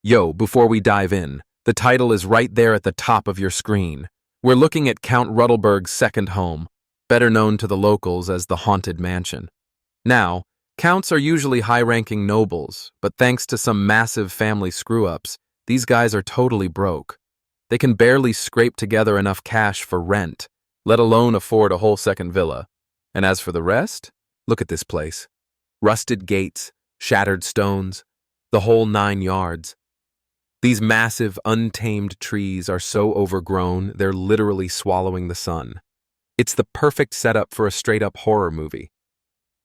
Yo, before we dive in, the title is right there at the top of your screen. We're looking at Count Ruttelberg's second home, better known to the locals as the Haunted Mansion. Now, counts are usually high-ranking nobles, but thanks to some massive family screw-ups, these guys are totally broke. They can barely scrape together enough cash for rent, let alone afford a whole second villa. And as for the rest, look at this place. Rusted gates, shattered stones, the whole 9 yards. These massive, untamed trees are so overgrown, they're literally swallowing the sun. It's the perfect setup for a straight-up horror movie.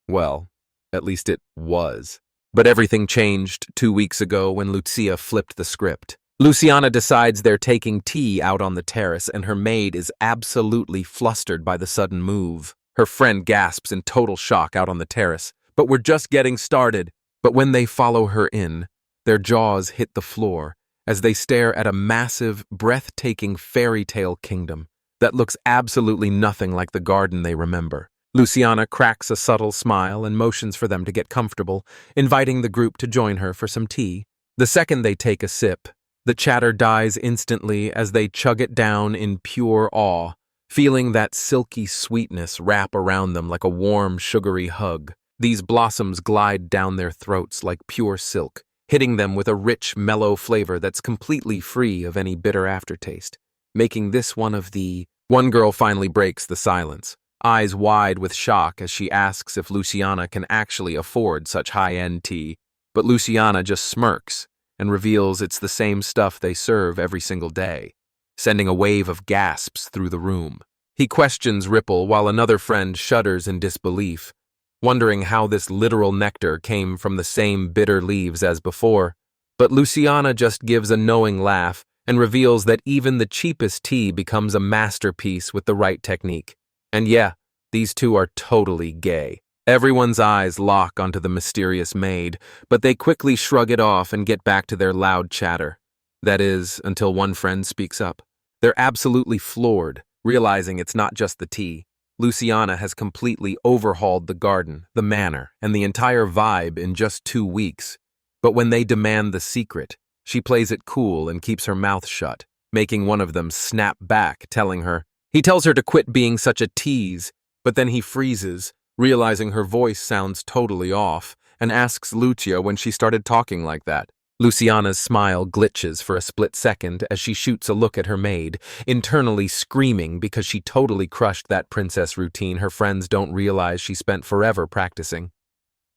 Well, at least it was. But everything changed 2 weeks ago when Lucia flipped the script. Luciana decides they're taking tea out on the terrace, and her maid is absolutely flustered by the sudden move. Her friend gasps in total shock out on the terrace. But we're just getting started. But when they follow her in, their jaws hit the floor as they stare at a massive, breathtaking fairy tale kingdom that looks absolutely nothing like the garden they remember. Luciana cracks a subtle smile and motions for them to get comfortable, inviting the group to join her for some tea. The second they take a sip, the chatter dies instantly as they chug it down in pure awe, feeling that silky sweetness wrap around them like a warm, sugary hug. These blossoms glide down their throats like pure silk, hitting them with a rich, mellow flavor that's completely free of any bitter aftertaste, making this one of the... One girl finally breaks the silence, eyes wide with shock as she asks if Luciana can actually afford such high-end tea, but Luciana just smirks and reveals it's the same stuff they serve every single day, sending a wave of gasps through the room. He questions Ripple while another friend shudders in disbelief, wondering how this literal nectar came from the same bitter leaves as before, but Luciana just gives a knowing laugh and reveals that even the cheapest tea becomes a masterpiece with the right technique. And yeah, these two are totally gay. Everyone's eyes lock onto the mysterious maid, but they quickly shrug it off and get back to their loud chatter. That is, until one friend speaks up. They're absolutely floored, realizing it's not just the tea. Luciana has completely overhauled the garden, the manor, and the entire vibe in just 2 weeks. But when they demand the secret, she plays it cool and keeps her mouth shut, making one of them snap back, He tells her to quit being such a tease, but then he freezes, realizing her voice sounds totally off, and asks Lucia when she started talking like that. Luciana's smile glitches for a split second as she shoots a look at her maid, internally screaming because she totally crushed that princess routine her friends don't realize she spent forever practicing.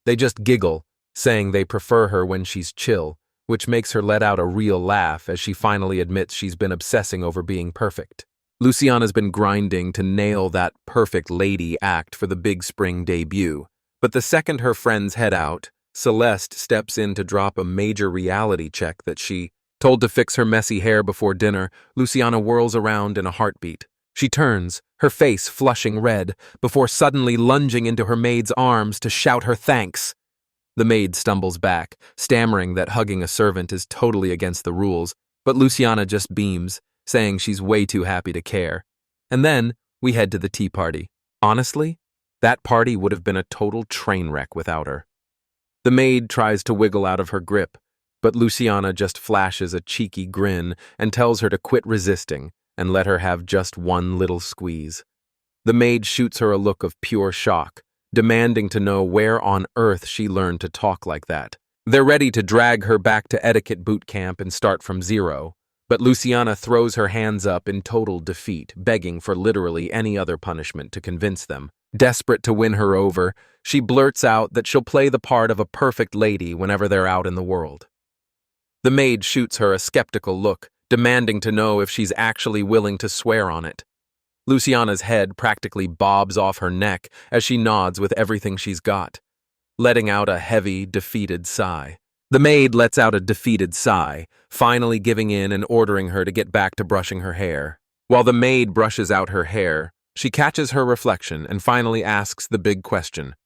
They just giggle, saying they prefer her when she's chill, which makes her let out a real laugh as she finally admits she's been obsessing over being perfect. Luciana's been grinding to nail that perfect lady act for the big spring debut, but the second her friends head out, Celeste steps in to drop a major reality check that she told to fix her messy hair before dinner. Luciana whirls around in a heartbeat. She turns, her face flushing red, before suddenly lunging into her maid's arms to shout her thanks. The maid stumbles back, stammering that hugging a servant is totally against the rules, but Luciana just beams, saying she's way too happy to care. And then we head to the tea party. Honestly, that party would have been a total train wreck without her. The maid tries to wiggle out of her grip, but Luciana just flashes a cheeky grin and tells her to quit resisting and let her have just one little squeeze. The maid shoots her a look of pure shock, demanding to know where on earth she learned to talk like that. They're ready to drag her back to etiquette boot camp and start from zero, but Luciana throws her hands up in total defeat, begging for literally any other punishment to convince them. Desperate to win her over, she blurts out that she'll play the part of a perfect lady whenever they're out in the world. The maid shoots her a skeptical look, demanding to know if she's actually willing to swear on it. Luciana's head practically bobs off her neck as she nods with everything she's got, letting out a heavy, defeated sigh. The maid lets out a defeated sigh, finally giving in and ordering her to get back to brushing her hair. While the maid brushes out her hair, she catches her reflection and finally asks the big question.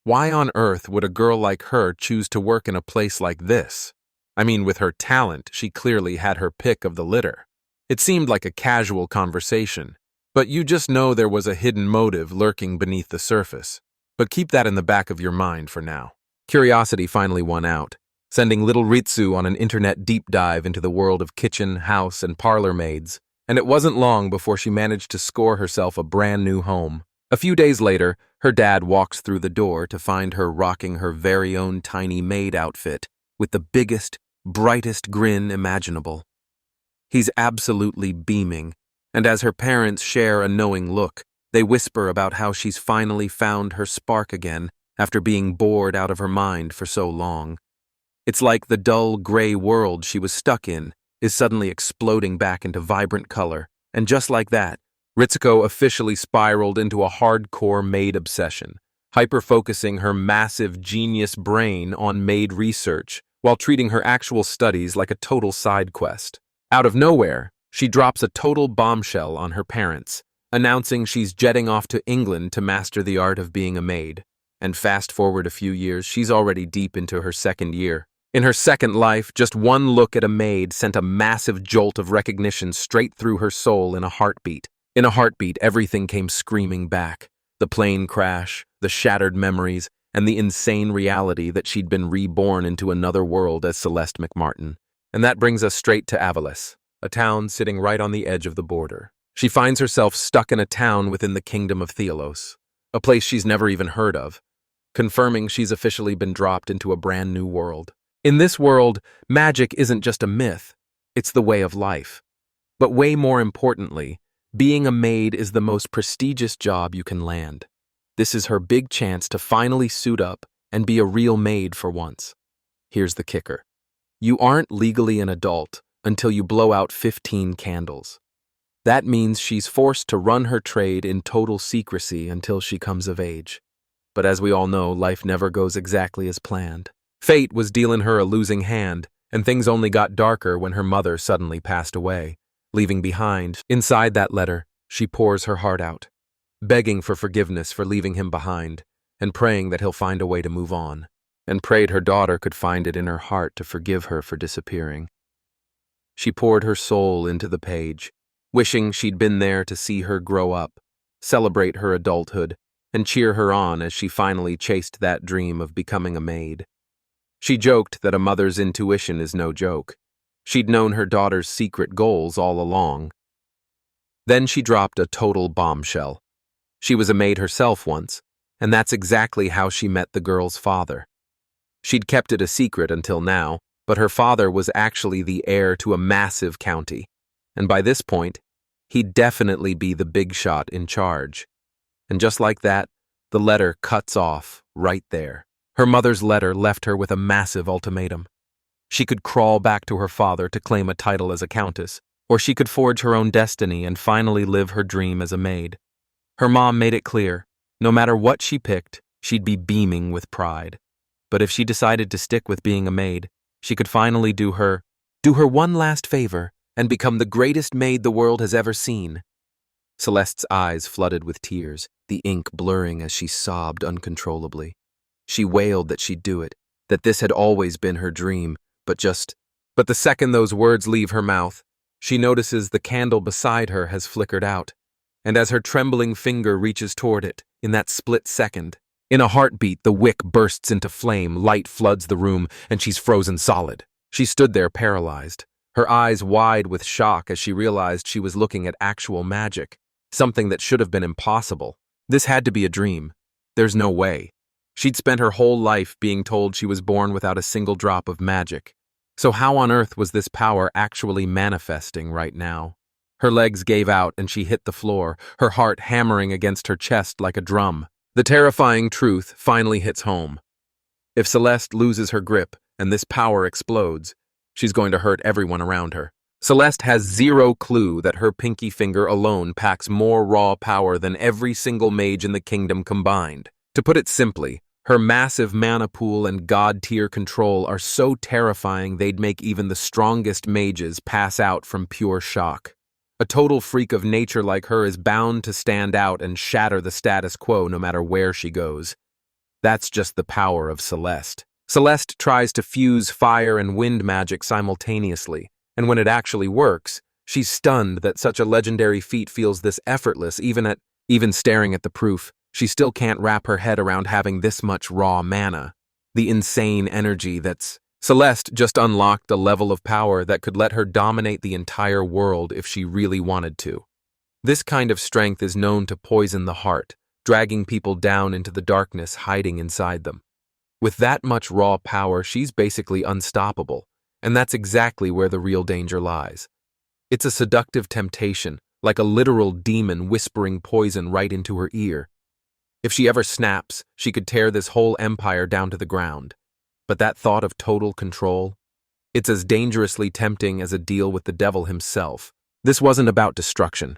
Why on earth would a girl like her choose to work in a place like this? I mean, with her talent, she clearly had her pick of the litter. It seemed like a casual conversation, but you just know there was a hidden motive lurking beneath the surface. But keep that in the back of your mind for now. Curiosity finally won out. sending little Ritsu on an internet deep dive into the world of kitchen, house, and parlor maids. And it wasn't long before she managed to score herself a brand new home. A few days later, her dad walks through the door to find her rocking her very own tiny maid outfit with the biggest, brightest grin imaginable. He's absolutely beaming, and as her parents share a knowing look, they whisper about how she's finally found her spark again after being bored out of her mind for so long. It's like the dull, gray world she was stuck in is suddenly exploding back into vibrant color, and just like that, Ritsuko officially spiraled into a hardcore maid obsession, hyper-focusing her massive genius brain on maid research while treating her actual studies like a total side quest. Out of nowhere, she drops a total bombshell on her parents, announcing she's jetting off to England to master the art of being a maid. And fast forward a few years, she's already deep into her second year. In her second life, just one look at a maid sent a massive jolt of recognition straight through her soul in a heartbeat. In a heartbeat, everything came screaming back. The plane crash, the shattered memories, and the insane reality that she'd been reborn into another world as Celeste McMartin. And that brings us straight to Avalis, a town sitting right on the edge of the border. She finds herself stuck in a town within the kingdom of Thelos, a place she's never even heard of, confirming she's officially been dropped into a brand new world. In this world, magic isn't just a myth, it's the way of life. But way more importantly, being a maid is the most prestigious job you can land. This is her big chance to finally suit up and be a real maid for once. Here's the kicker. You aren't legally an adult until you blow out 15 candles. That means she's forced to run her trade in total secrecy until she comes of age. But as we all know, life never goes exactly as planned. Fate was dealing her a losing hand, and things only got darker when her mother suddenly passed away, leaving behind. Inside that letter, she pours her heart out, begging for forgiveness for leaving him behind, and praying that he'll find a way to move on, and prayed her daughter could find it in her heart to forgive her for disappearing. She poured her soul into the page, wishing she'd been there to see her grow up, celebrate her adulthood, and cheer her on as she finally chased that dream of becoming a maid. She joked that a mother's intuition is no joke. She'd known her daughter's secret goals all along. Then she dropped a total bombshell. She was a maid herself once, and that's exactly how she met the girl's father. She'd kept it a secret until now, but her father was actually the heir to a massive county, and by this point, he'd definitely be the big shot in charge. And just like that, the letter cuts off right there. Her mother's letter left her with a massive ultimatum. She could crawl back to her father to claim a title as a countess, or she could forge her own destiny and finally live her dream as a maid. Her mom made it clear, no matter what she picked, she'd be beaming with pride. But if she decided to stick with being a maid, she could finally do her one last favor and become the greatest maid the world has ever seen. Celeste's eyes flooded with tears, the ink blurring as she sobbed uncontrollably. She wailed that she'd do it, that this had always been her dream, but the second those words leave her mouth, she notices the candle beside her has flickered out, and as her trembling finger reaches toward it, in that split second, in a heartbeat the wick bursts into flame, light floods the room, and she's frozen solid. She stood there paralyzed, her eyes wide with shock as she realized she was looking at actual magic, something that should have been impossible. This had to be a dream. There's no way. She'd spent her whole life being told she was born without a single drop of magic. So how on earth was this power actually manifesting right now? Her legs gave out and she hit the floor, her heart hammering against her chest like a drum. The terrifying truth finally hits home. If Celeste loses her grip and this power explodes, she's going to hurt everyone around her. Celeste has zero clue that her pinky finger alone packs more raw power than every single mage in the kingdom combined. To put it simply, her massive mana pool and god-tier control are so terrifying they'd make even the strongest mages pass out from pure shock. A total freak of nature like her is bound to stand out and shatter the status quo no matter where she goes. That's just the power of Celeste. Celeste tries to fuse fire and wind magic simultaneously, and when it actually works, she's stunned that such a legendary feat feels this effortless. Even staring at the proof, she still can't wrap her head around having this much raw mana. The insane energy that's Celeste just unlocked a level of power that could let her dominate the entire world if she really wanted to. This kind of strength is known to poison the heart, dragging people down into the darkness hiding inside them. With that much raw power, she's basically unstoppable, and that's exactly where the real danger lies. It's a seductive temptation, like a literal demon whispering poison right into her ear. If she ever snaps, she could tear this whole empire down to the ground. But that thought of total control? It's as dangerously tempting as a deal with the devil himself. This wasn't about destruction.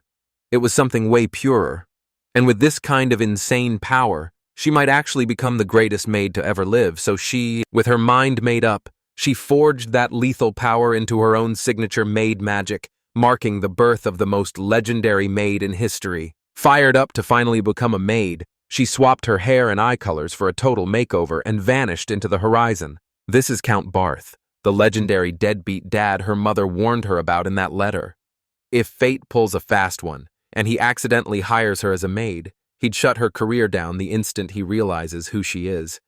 It was something way purer. And with this kind of insane power, she might actually become the greatest maid to ever live, so she, with her mind made up, she forged that lethal power into her own signature maid magic, marking the birth of the most legendary maid in history. Fired up to finally become a maid, she swapped her hair and eye colors for a total makeover and vanished into the horizon. This is Count Barth, the legendary deadbeat dad her mother warned her about in that letter. If fate pulls a fast one, and he accidentally hires her as a maid, he'd shut her career down the instant he realizes who she is.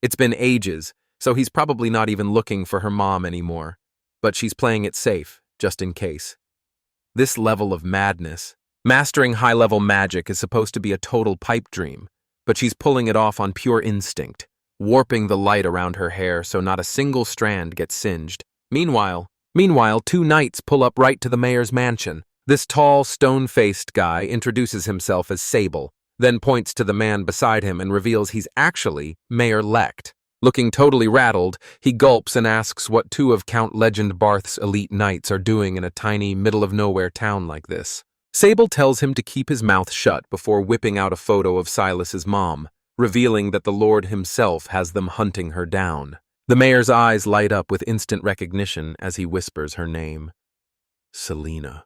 It's been ages, so he's probably not even looking for her mom anymore. But she's playing it safe, just in case. This level of madness. Mastering high-level magic is supposed to be a total pipe dream, but she's pulling it off on pure instinct, warping the light around her hair so not a single strand gets singed. Meanwhile, two knights pull up right to the mayor's mansion. This tall, stone-faced guy introduces himself as Sable, then points to the man beside him and reveals he's actually Mayor-elect. Looking totally rattled, he gulps and asks what two of Count Legend Barth's elite knights are doing in a tiny, middle-of-nowhere town like this. Sable tells him to keep his mouth shut before whipping out a photo of Silas's mom, revealing that the Lord himself has them hunting her down. The mayor's eyes light up with instant recognition as he whispers her name. Serena.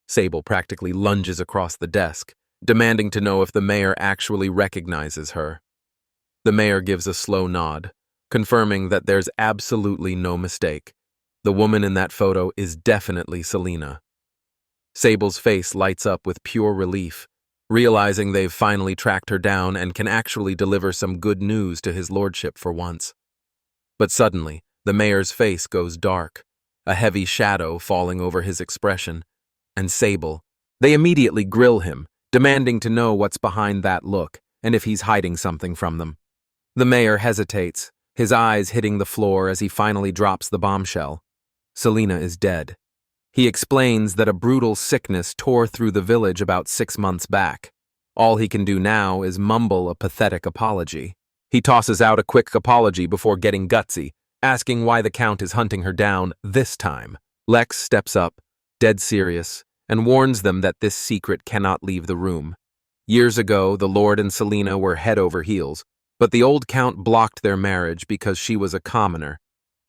Sable practically lunges across the desk, demanding to know if the mayor actually recognizes her. The mayor gives a slow nod, confirming that there's absolutely no mistake. The woman in that photo is definitely Serena. Sable's face lights up with pure relief, realizing they've finally tracked her down and can actually deliver some good news to his lordship for once. But suddenly, the mayor's face goes dark, a heavy shadow falling over his expression. And Sable, they immediately grill him, demanding to know what's behind that look and if he's hiding something from them. The mayor hesitates, his eyes hitting the floor as he finally drops the bombshell. Serena is dead. He explains that a brutal sickness tore through the village about 6 months back. All he can do now is mumble a pathetic apology. He tosses out a quick apology before getting gutsy, asking why the Count is hunting her down this time. Lex steps up, dead serious, and warns them that this secret cannot leave the room. Years ago, the Lord and Serena were head over heels, but the old Count blocked their marriage because she was a commoner.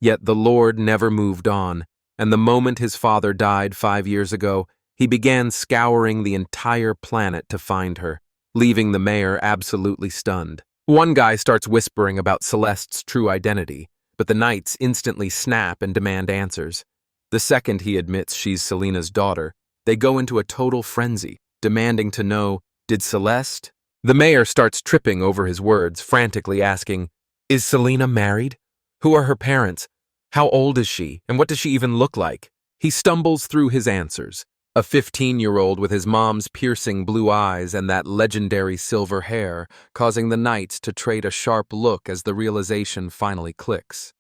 Yet the Lord never moved on, and the moment his father died 5 years ago, he began scouring the entire planet to find her, leaving the mayor absolutely stunned. One guy starts whispering about Celeste's true identity, but the knights instantly snap and demand answers. The second he admits she's Selena's daughter, they go into a total frenzy, demanding to know, did Celeste? The mayor starts tripping over his words, frantically asking, is Serena married? Who are her parents? How old is she, and what does she even look like? He stumbles through his answers. A 15-year-old with his mom's piercing blue eyes and that legendary silver hair, causing the knights to trade a sharp look as the realization finally clicks.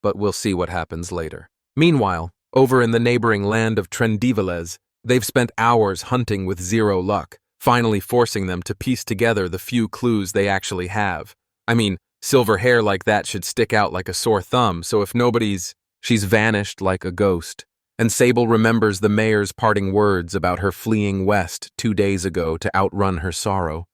But we'll see what happens later. Meanwhile, over in the neighboring land of Trendiveles, they've spent hours hunting with zero luck, finally forcing them to piece together the few clues they actually have. I mean, silver hair like that should stick out like a sore thumb, so if nobody's... She's vanished like a ghost. And Sable remembers the mayor's parting words about her fleeing west 2 days ago to outrun her sorrow,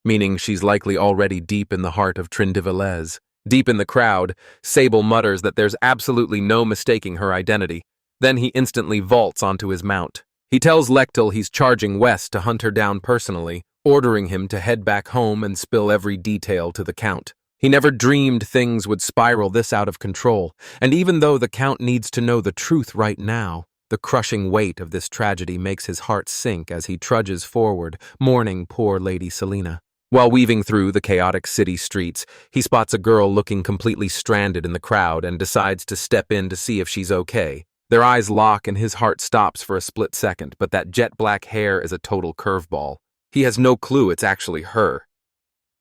meaning she's likely already deep in the heart of Trendiveles. Deep in the crowd, Sable mutters that there's absolutely no mistaking her identity. Then he instantly vaults onto his mount. He tells Lectil he's charging west to hunt her down personally, ordering him to head back home and spill every detail to the Count. He never dreamed things would spiral this out of control, and even though the Count needs to know the truth right now, the crushing weight of this tragedy makes his heart sink as he trudges forward, mourning poor Lady Serena. While weaving through the chaotic city streets, he spots a girl looking completely stranded in the crowd and decides to step in to see if she's okay. Their eyes lock and his heart stops for a split second, but that jet black hair is a total curveball. He has no clue it's actually her.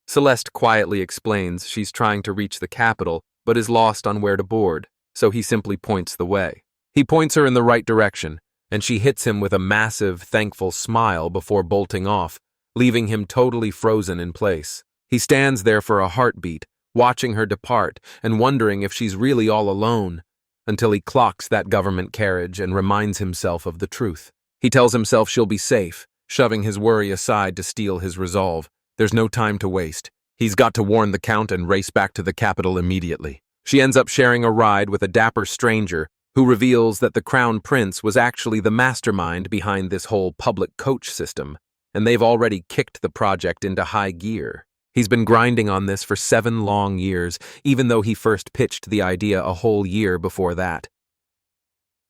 Celeste quietly explains she's trying to reach the capital, but is lost on where to board, so he simply points the way. He points her in the right direction, and she hits him with a massive, thankful smile before bolting off, leaving him totally frozen in place. He stands there for a heartbeat, watching her depart and wondering if she's really all alone, until he clocks that government carriage and reminds himself of the truth. He tells himself she'll be safe, shoving his worry aside to steel his resolve. There's no time to waste. He's got to warn the Count and race back to the capital immediately. She ends up sharing a ride with a dapper stranger who reveals that the Crown Prince was actually the mastermind behind this whole public coach system, and they've already kicked the project into high gear. He's been grinding on this for 7 long years, even though he first pitched the idea a whole year before that.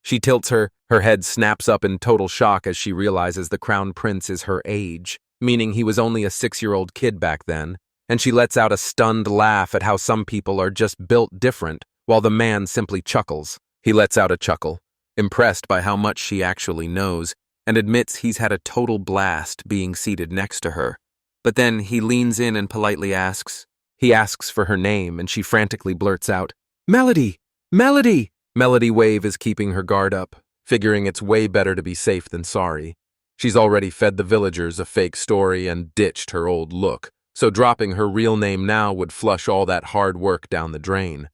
She tilts her head snaps up in total shock as she realizes the Crown Prince is her age, meaning he was only a 6-year-old kid back then, and she lets out a stunned laugh at how some people are just built different, while the man simply chuckles. He lets out a chuckle, impressed by how much she actually knows, and admits he's had a total blast being seated next to her. But then he leans in and politely asks. He asks for her name, and she frantically blurts out, "Melody! Melody!" Melody Wave is keeping her guard up, figuring it's way better to be safe than sorry. She's already fed the villagers a fake story and ditched her old look, so dropping her real name now would flush all that hard work down the drain.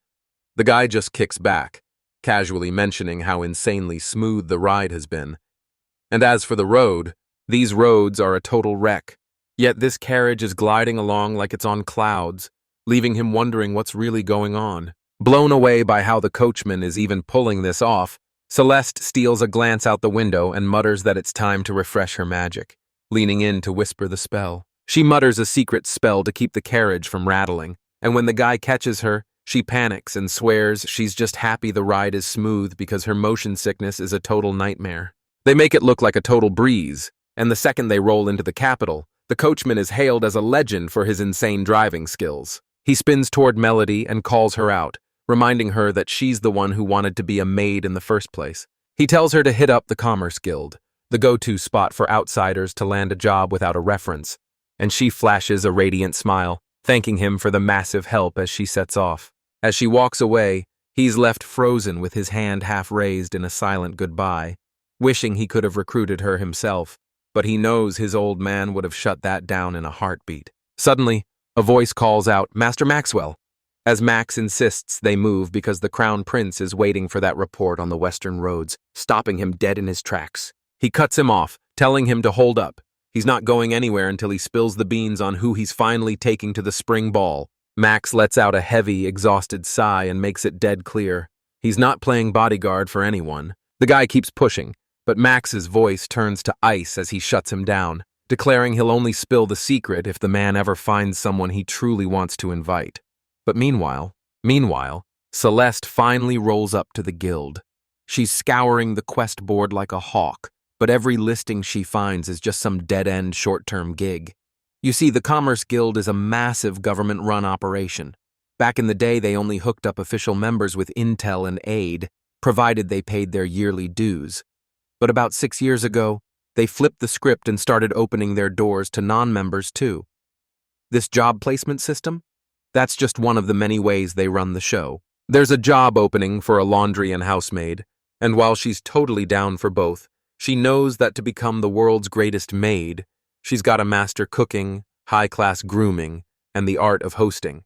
The guy just kicks back, casually mentioning how insanely smooth the ride has been. And as for the road, these roads are a total wreck. Yet this carriage is gliding along like it's on clouds, leaving him wondering what's really going on. Blown away by how the coachman is even pulling this off, Celeste steals a glance out the window and mutters that it's time to refresh her magic, leaning in to whisper the spell. She mutters a secret spell to keep the carriage from rattling, and when the guy catches her, she panics and swears she's just happy the ride is smooth because her motion sickness is a total nightmare. They make it look like a total breeze, and the second they roll into the capital, the coachman is hailed as a legend for his insane driving skills. He spins toward Melody and calls her out, reminding her that she's the one who wanted to be a maid in the first place. He tells her to hit up the Commerce Guild, the go-to spot for outsiders to land a job without a reference, and she flashes a radiant smile, thanking him for the massive help as she sets off. As she walks away, he's left frozen with his hand half raised in a silent goodbye, wishing he could have recruited her himself, but he knows his old man would have shut that down in a heartbeat. Suddenly, a voice calls out, "Master Maxwell." As Max insists they move because the Crown Prince is waiting for that report on the western roads, stopping him dead in his tracks. He cuts him off, telling him to hold up. He's not going anywhere until he spills the beans on who he's finally taking to the spring ball. Max lets out a heavy, exhausted sigh and makes it dead clear. He's not playing bodyguard for anyone. The guy keeps pushing, but Max's voice turns to ice as he shuts him down, declaring he'll only spill the secret if the man ever finds someone he truly wants to invite. But meanwhile, Celeste finally rolls up to the guild. She's scouring the quest board like a hawk, but every listing she finds is just some dead-end short-term gig. You see, the Commerce Guild is a massive government-run operation. Back in the day, they only hooked up official members with intel and aid, provided they paid their yearly dues. But about 6 years ago, they flipped the script and started opening their doors to non-members too. This job placement system? That's just one of the many ways they run the show. There's a job opening for a laundry and housemaid, and while she's totally down for both, she knows that to become the world's greatest maid, she's got to master cooking, high-class grooming, and the art of hosting.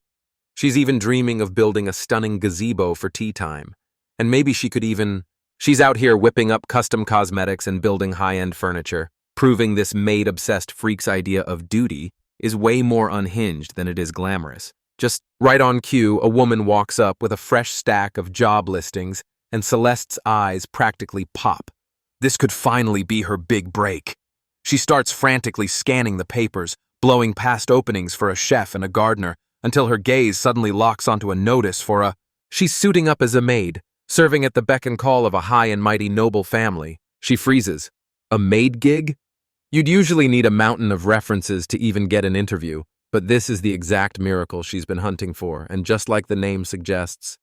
She's even dreaming of building a stunning gazebo for tea time, and maybe she's out here whipping up custom cosmetics and building high-end furniture, proving this maid-obsessed freak's idea of duty is way more unhinged than it is glamorous. Just right on cue, a woman walks up with a fresh stack of job listings, and Celeste's eyes practically pop. This could finally be her big break. She starts frantically scanning the papers, blowing past openings for a chef and a gardener, until her gaze suddenly locks onto a notice for She's suiting up as a maid, serving at the beck and call of a high and mighty noble family. She freezes. A maid gig? You'd usually need a mountain of references to even get an interview. But this is the exact miracle she's been hunting for, and just like her name suggests,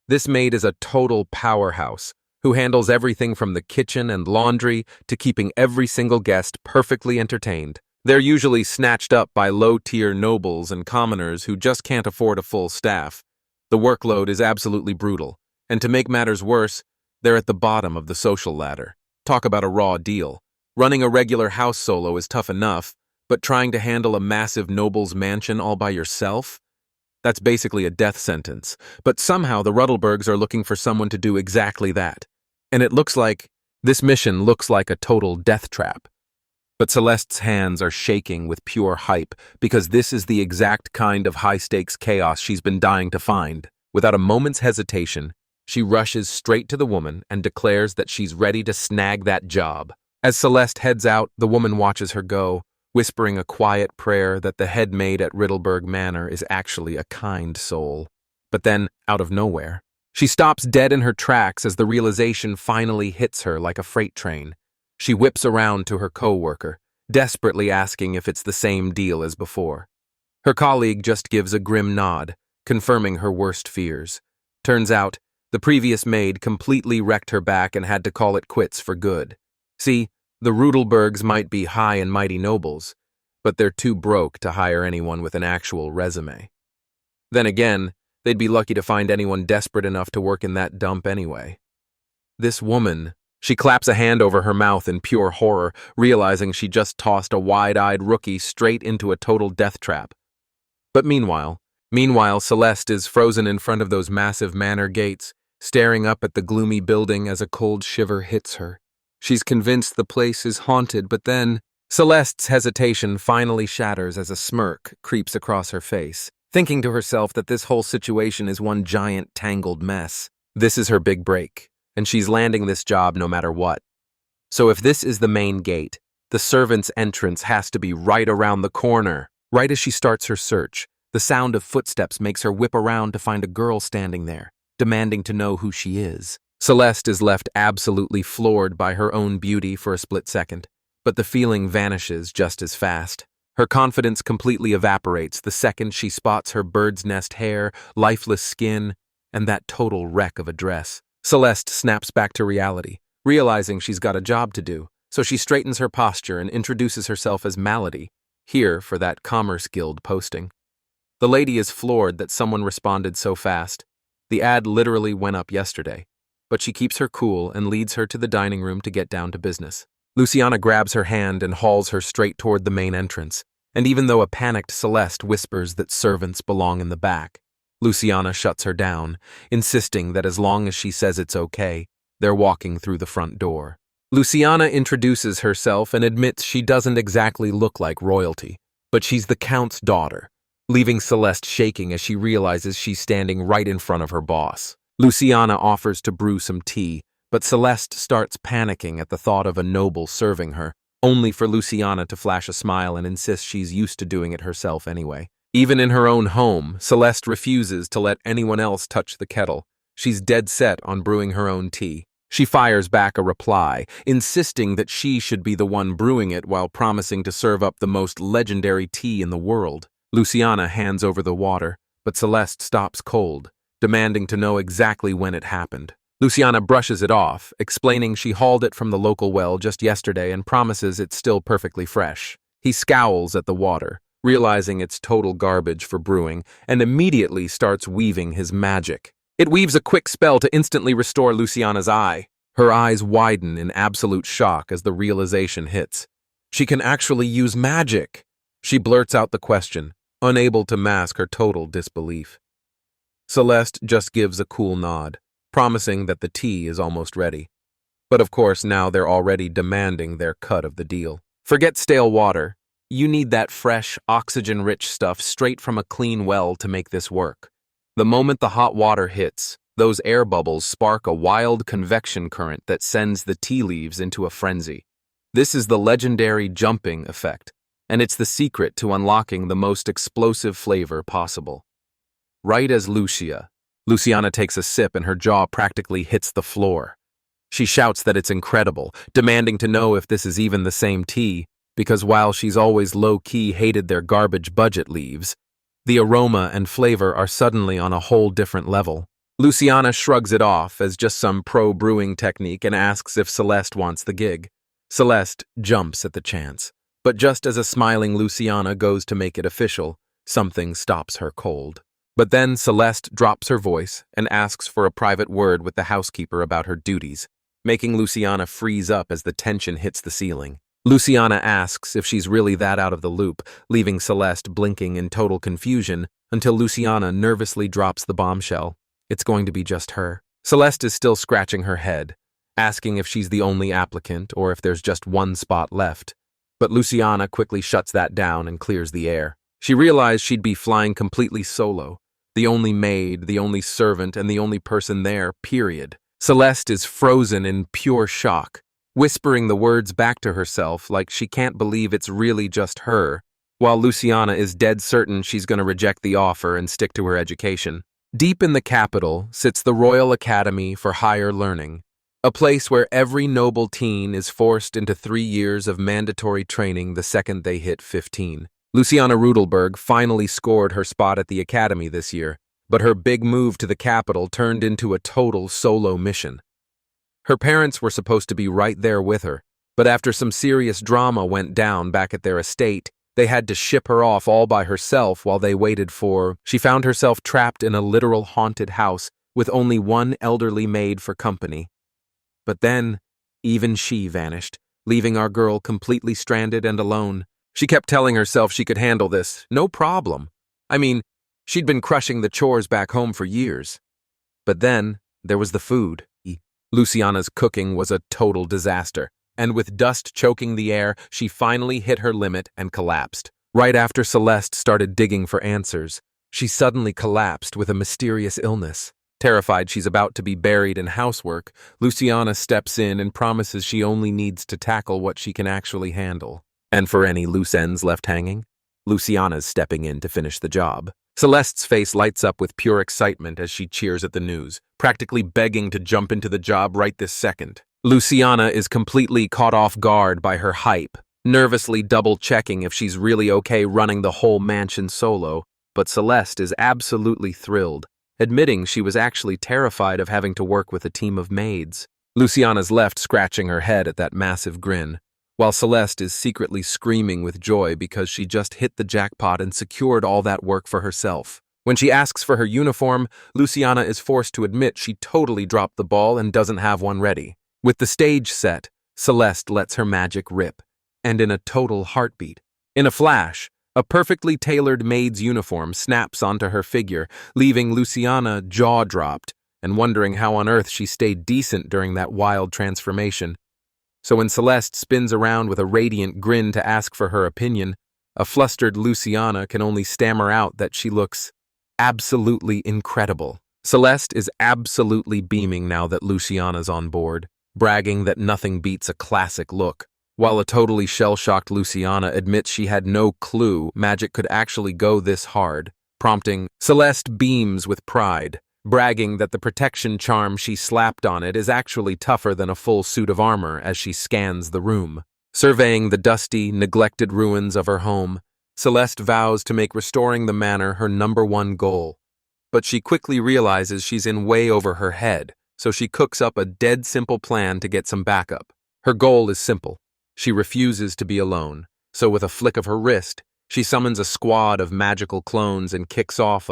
this maid is a total powerhouse who handles everything from the kitchen and laundry to keeping every single guest perfectly entertained. They're usually snatched up by low-tier nobles and commoners who just can't afford a full staff. The workload is absolutely brutal, and to make matters worse, they're at the bottom of the social ladder. Talk about a raw deal. Running a regular house solo is tough enough, but trying to handle a massive noble's mansion all by yourself? That's basically a death sentence. But somehow the Ruddlebergs are looking for someone to do exactly that. And this mission looks like a total death trap. But Celeste's hands are shaking with pure hype because this is the exact kind of high-stakes chaos she's been dying to find. Without a moment's hesitation, she rushes straight to the woman and declares that she's ready to snag that job. As Celeste heads out, the woman watches her go, whispering a quiet prayer that the head maid at Riddleburg Manor is actually a kind soul. But then, out of nowhere, she stops dead in her tracks as the realization finally hits her like a freight train. She whips around to her co-worker, desperately asking if it's the same deal as before. Her colleague just gives a grim nod, confirming her worst fears. Turns out, the previous maid completely wrecked her back and had to call it quits for good. See, the Rudelbergs might be high and mighty nobles, but they're too broke to hire anyone with an actual resume. Then again, they'd be lucky to find anyone desperate enough to work in that dump anyway. This woman, she claps a hand over her mouth in pure horror, realizing she just tossed a wide-eyed rookie straight into a total death trap. But meanwhile, Celeste is frozen in front of those massive manor gates, staring up at the gloomy building as a cold shiver hits her. She's convinced the place is haunted, but then Celeste's hesitation finally shatters as a smirk creeps across her face, thinking to herself that this whole situation is one giant tangled mess. This is her big break, and she's landing this job no matter what. So if this is the main gate, the servant's entrance has to be right around the corner. Right as she starts her search, the sound of footsteps makes her whip around to find a girl standing there, demanding to know who she is. Celeste is left absolutely floored by her own beauty for a split second, but the feeling vanishes just as fast. Her confidence completely evaporates the second she spots her bird's nest hair, lifeless skin, and that total wreck of a dress. Celeste snaps back to reality, realizing she's got a job to do, so she straightens her posture and introduces herself as Malady, here for that Commerce Guild posting. The lady is floored that someone responded so fast. The ad literally went up yesterday, but she keeps her cool and leads her to the dining room to get down to business. Luciana grabs her hand and hauls her straight toward the main entrance, and even though a panicked Celeste whispers that servants belong in the back, Luciana shuts her down, insisting that as long as she says it's okay, they're walking through the front door. Luciana introduces herself and admits she doesn't exactly look like royalty, but she's the Count's daughter, leaving Celeste shaking as she realizes she's standing right in front of her boss. Luciana offers to brew some tea, but Celeste starts panicking at the thought of a noble serving her, only for Luciana to flash a smile and insist she's used to doing it herself anyway. Even in her own home, Celeste refuses to let anyone else touch the kettle. She's dead set on brewing her own tea. She fires back a reply, insisting that she should be the one brewing it while promising to serve up the most legendary tea in the world. Luciana hands over the water, but Celeste stops cold, demanding to know exactly when it happened. Luciana brushes it off, explaining she hauled it from the local well just yesterday and promises it's still perfectly fresh. He scowls at the water, realizing it's total garbage for brewing, and immediately starts weaving his magic. It weaves a quick spell to instantly restore Luciana's eye. Her eyes widen in absolute shock as the realization hits. She can actually use magic! She blurts out the question, unable to mask her total disbelief. Celeste just gives a cool nod, promising that the tea is almost ready. But of course now they're already demanding their cut of the deal. Forget stale water. You need that fresh, oxygen-rich stuff straight from a clean well to make this work. The moment the hot water hits, those air bubbles spark a wild convection current that sends the tea leaves into a frenzy. This is the legendary jumping effect, and it's the secret to unlocking the most explosive flavor possible. Right as Luciana takes a sip and her jaw practically hits the floor. She shouts that it's incredible, demanding to know if this is even the same tea. because while she's always low-key hated their garbage budget leaves, the aroma and flavor are suddenly on a whole different level. Luciana shrugs it off as just some pro-brewing technique and asks if Celeste wants the gig. Celeste jumps at the chance, but just as a smiling Luciana goes to make it official, something stops her cold. But then Celeste drops her voice and asks for a private word with the housekeeper about her duties, making Luciana freeze up as the tension hits the ceiling. Luciana asks if she's really that out of the loop, leaving Celeste blinking in total confusion until Luciana nervously drops the bombshell. It's going to be just her. Celeste is still scratching her head, asking if she's the only applicant or if there's just one spot left. But Luciana quickly shuts that down and clears the air. She realized she'd be flying completely solo. The only maid, the only servant, and the only person there, period. Celeste is frozen in pure shock, whispering the words back to herself like she can't believe it's really just her, while Luciana is dead certain she's going to reject the offer and stick to her education. Deep in the capital sits the Royal Academy for Higher Learning, a place where every noble teen is forced into 3 years of mandatory training the second they hit 15. Luciana Rudelberg finally scored her spot at the academy this year, but her big move to the capital turned into a total solo mission. Her parents were supposed to be right there with her, but after some serious drama went down back at their estate, they had to ship her off all by herself while they waited for. She found herself trapped in a literal haunted house with only one elderly maid for company. But then, even she vanished, leaving our girl completely stranded and alone. She kept telling herself she could handle this, no problem. I mean, she'd been crushing the chores back home for years. But then, there was the food. Luciana's cooking was a total disaster, and with dust choking the air, she finally hit her limit and collapsed. Right after Celeste started digging for answers, she suddenly collapsed with a mysterious illness. Terrified she's about to be buried in housework, Luciana steps in and promises she only needs to tackle what she can actually handle. And for any loose ends left hanging, Luciana's stepping in to finish the job. Celeste's face lights up with pure excitement as she cheers at the news, practically begging to jump into the job right this second. Luciana is completely caught off guard by her hype, nervously double-checking if she's really okay running the whole mansion solo, but Celeste is absolutely thrilled, admitting she was actually terrified of having to work with a team of maids. Luciana's left scratching her head at that massive grin, while Celeste is secretly screaming with joy because she just hit the jackpot and secured all that work for herself. When she asks for her uniform, Luciana is forced to admit she totally dropped the ball and doesn't have one ready. With the stage set, Celeste lets her magic rip, and in a total heartbeat. In a flash, a perfectly tailored maid's uniform snaps onto her figure, leaving Luciana jaw-dropped and wondering how on earth she stayed decent during that wild transformation. So when Celeste spins around with a radiant grin to ask for her opinion, a flustered Luciana can only stammer out that she looks absolutely incredible. Celeste is absolutely beaming now that Luciana's on board, bragging that nothing beats a classic look, while a totally shell-shocked Luciana admits she had no clue magic could actually go this hard, prompting Celeste beams with pride, bragging that the protection charm she slapped on it is actually tougher than a full suit of armor as she scans the room. Surveying the dusty, neglected ruins of her home, Celeste vows to make restoring the manor her #1 goal. But she quickly realizes she's in way over her head, so she cooks up a dead simple plan to get some backup. Her goal is simple. She refuses to be alone, so with a flick of her wrist, she summons a squad of magical clones and kicks off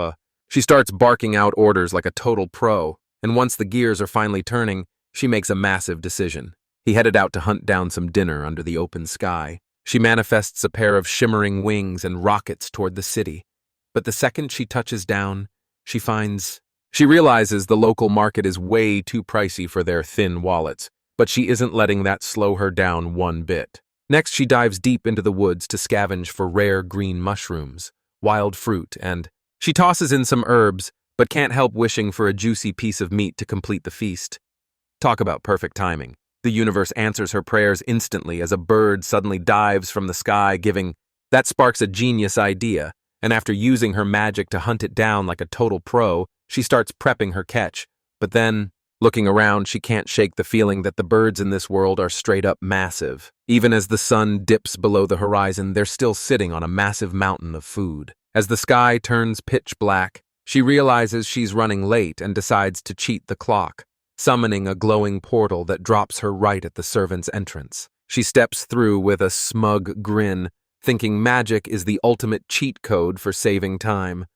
She starts barking out orders like a total pro, and once the gears are finally turning, she makes a massive decision. He headed out to hunt down some dinner under the open sky. She manifests a pair of shimmering wings and rockets toward the city. But the second she touches down, she realizes the local market is way too pricey for their thin wallets, but she isn't letting that slow her down one bit. Next, she dives deep into the woods to scavenge for rare green mushrooms, wild fruit, and she tosses in some herbs, but can't help wishing for a juicy piece of meat to complete the feast. Talk about perfect timing. The universe answers her prayers instantly as a bird suddenly dives from the sky, that sparks a genius idea, and after using her magic to hunt it down like a total pro, she starts prepping her catch. But then, Looking around, she can't shake the feeling that the birds in this world are straight up massive. Even as the sun dips below the horizon, they're still sitting on a massive mountain of food. As the sky turns pitch black, she realizes she's running late and decides to cheat the clock, summoning a glowing portal that drops her right at the servant's entrance. She steps through with a smug grin, thinking magic is the ultimate cheat code for saving time.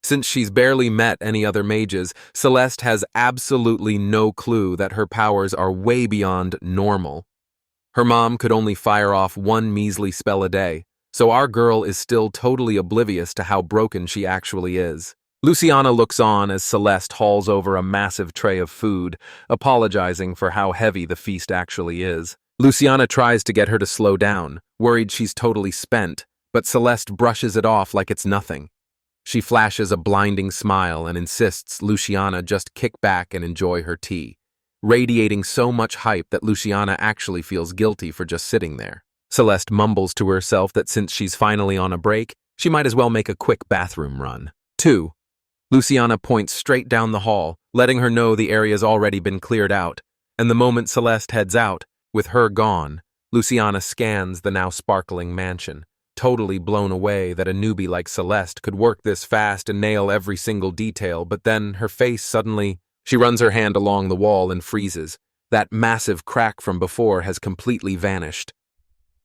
Since she's barely met any other mages, Celeste has absolutely no clue that her powers are way beyond normal. Her mom could only fire off one measly spell a day, so our girl is still totally oblivious to how broken she actually is. Luciana looks on as Celeste hauls over a massive tray of food, apologizing for how heavy the feast actually is. Luciana tries to get her to slow down, worried she's totally spent, but Celeste brushes it off like it's nothing. She flashes a blinding smile and insists Luciana just kick back and enjoy her tea, radiating so much hype that Luciana actually feels guilty for just sitting there. Celeste mumbles to herself that since she's finally on a break, she might as well make a quick bathroom run. 2. Luciana points straight down the hall, letting her know the area's already been cleared out, and the moment Celeste heads out, with her gone, Luciana scans the now sparkling mansion, totally blown away that a newbie like Celeste could work this fast and nail every single detail, but then her face suddenly... She runs her hand along the wall and freezes. That massive crack from before has completely vanished.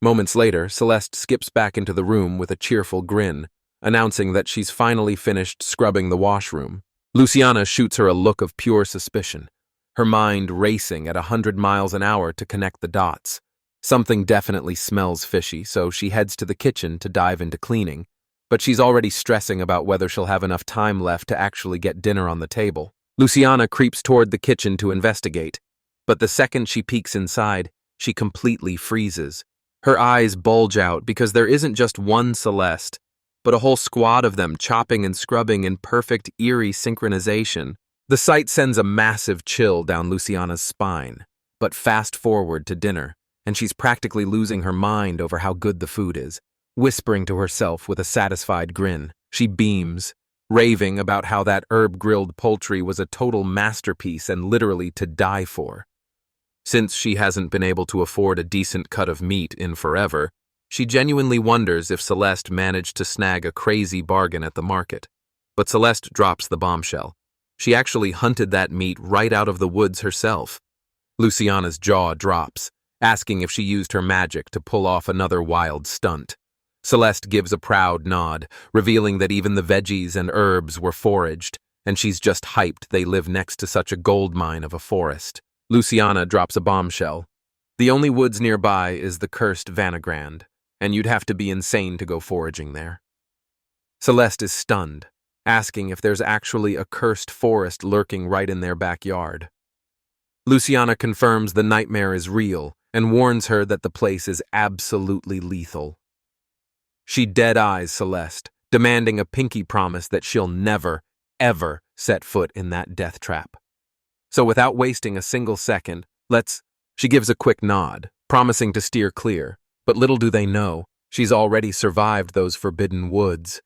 Moments later, Celeste skips back into the room with a cheerful grin, announcing that she's finally finished scrubbing the washroom. Luciana shoots her a look of pure suspicion, her mind racing at 100 miles an hour to connect the dots. Something definitely smells fishy, so she heads to the kitchen to dive into cleaning, but she's already stressing about whether she'll have enough time left to actually get dinner on the table. Luciana creeps toward the kitchen to investigate, but the second she peeks inside, she completely freezes. Her eyes bulge out because there isn't just one Celeste, but a whole squad of them chopping and scrubbing in perfect, eerie synchronization. The sight sends a massive chill down Luciana's spine, but fast forward to dinner, and she's practically losing her mind over how good the food is, whispering to herself with a satisfied grin. She beams, raving about how that herb-grilled poultry was a total masterpiece and literally to die for. Since she hasn't been able to afford a decent cut of meat in forever, she genuinely wonders if Celeste managed to snag a crazy bargain at the market. But Celeste drops the bombshell. She actually hunted that meat right out of the woods herself. Luciana's jaw drops, asking if she used her magic to pull off another wild stunt. Celeste gives a proud nod, revealing that even the veggies and herbs were foraged, and she's just hyped they live next to such a gold mine of a forest. Luciana drops a bombshell. The only woods nearby is the cursed Vanagrand, and you'd have to be insane to go foraging there. Celeste is stunned, asking if there's actually a cursed forest lurking right in their backyard. Luciana confirms the nightmare is real and warns her that the place is absolutely lethal. She dead-eyes Celeste, demanding a pinky promise that she'll never, ever set foot in that death trap. So without wasting a single second, she gives a quick nod, promising to steer clear, but little do they know, she's already survived those forbidden woods.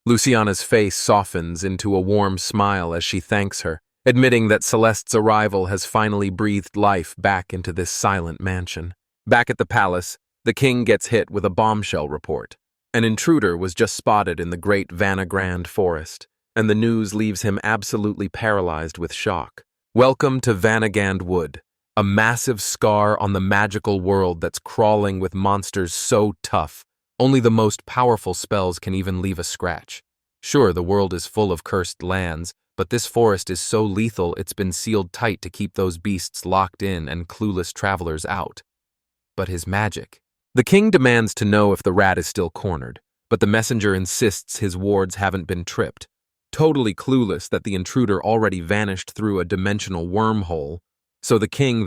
Luciana's face softens into a warm smile as she thanks her, admitting that Celeste's arrival has finally breathed life back into this silent mansion. Back at the palace, the king gets hit with a bombshell report. An intruder was just spotted in the great Vanagrand forest, and the news leaves him absolutely paralyzed with shock. Welcome to Vanagrand Wood, a massive scar on the magical world that's crawling with monsters so tough, only the most powerful spells can even leave a scratch. Sure, the world is full of cursed lands, but this forest is so lethal it's been sealed tight to keep those beasts locked in and clueless travelers out. But his magic. The king demands to know if the rat is still cornered, but the messenger insists his wards haven't been tripped. Totally clueless that the intruder already vanished through a dimensional wormhole, so the king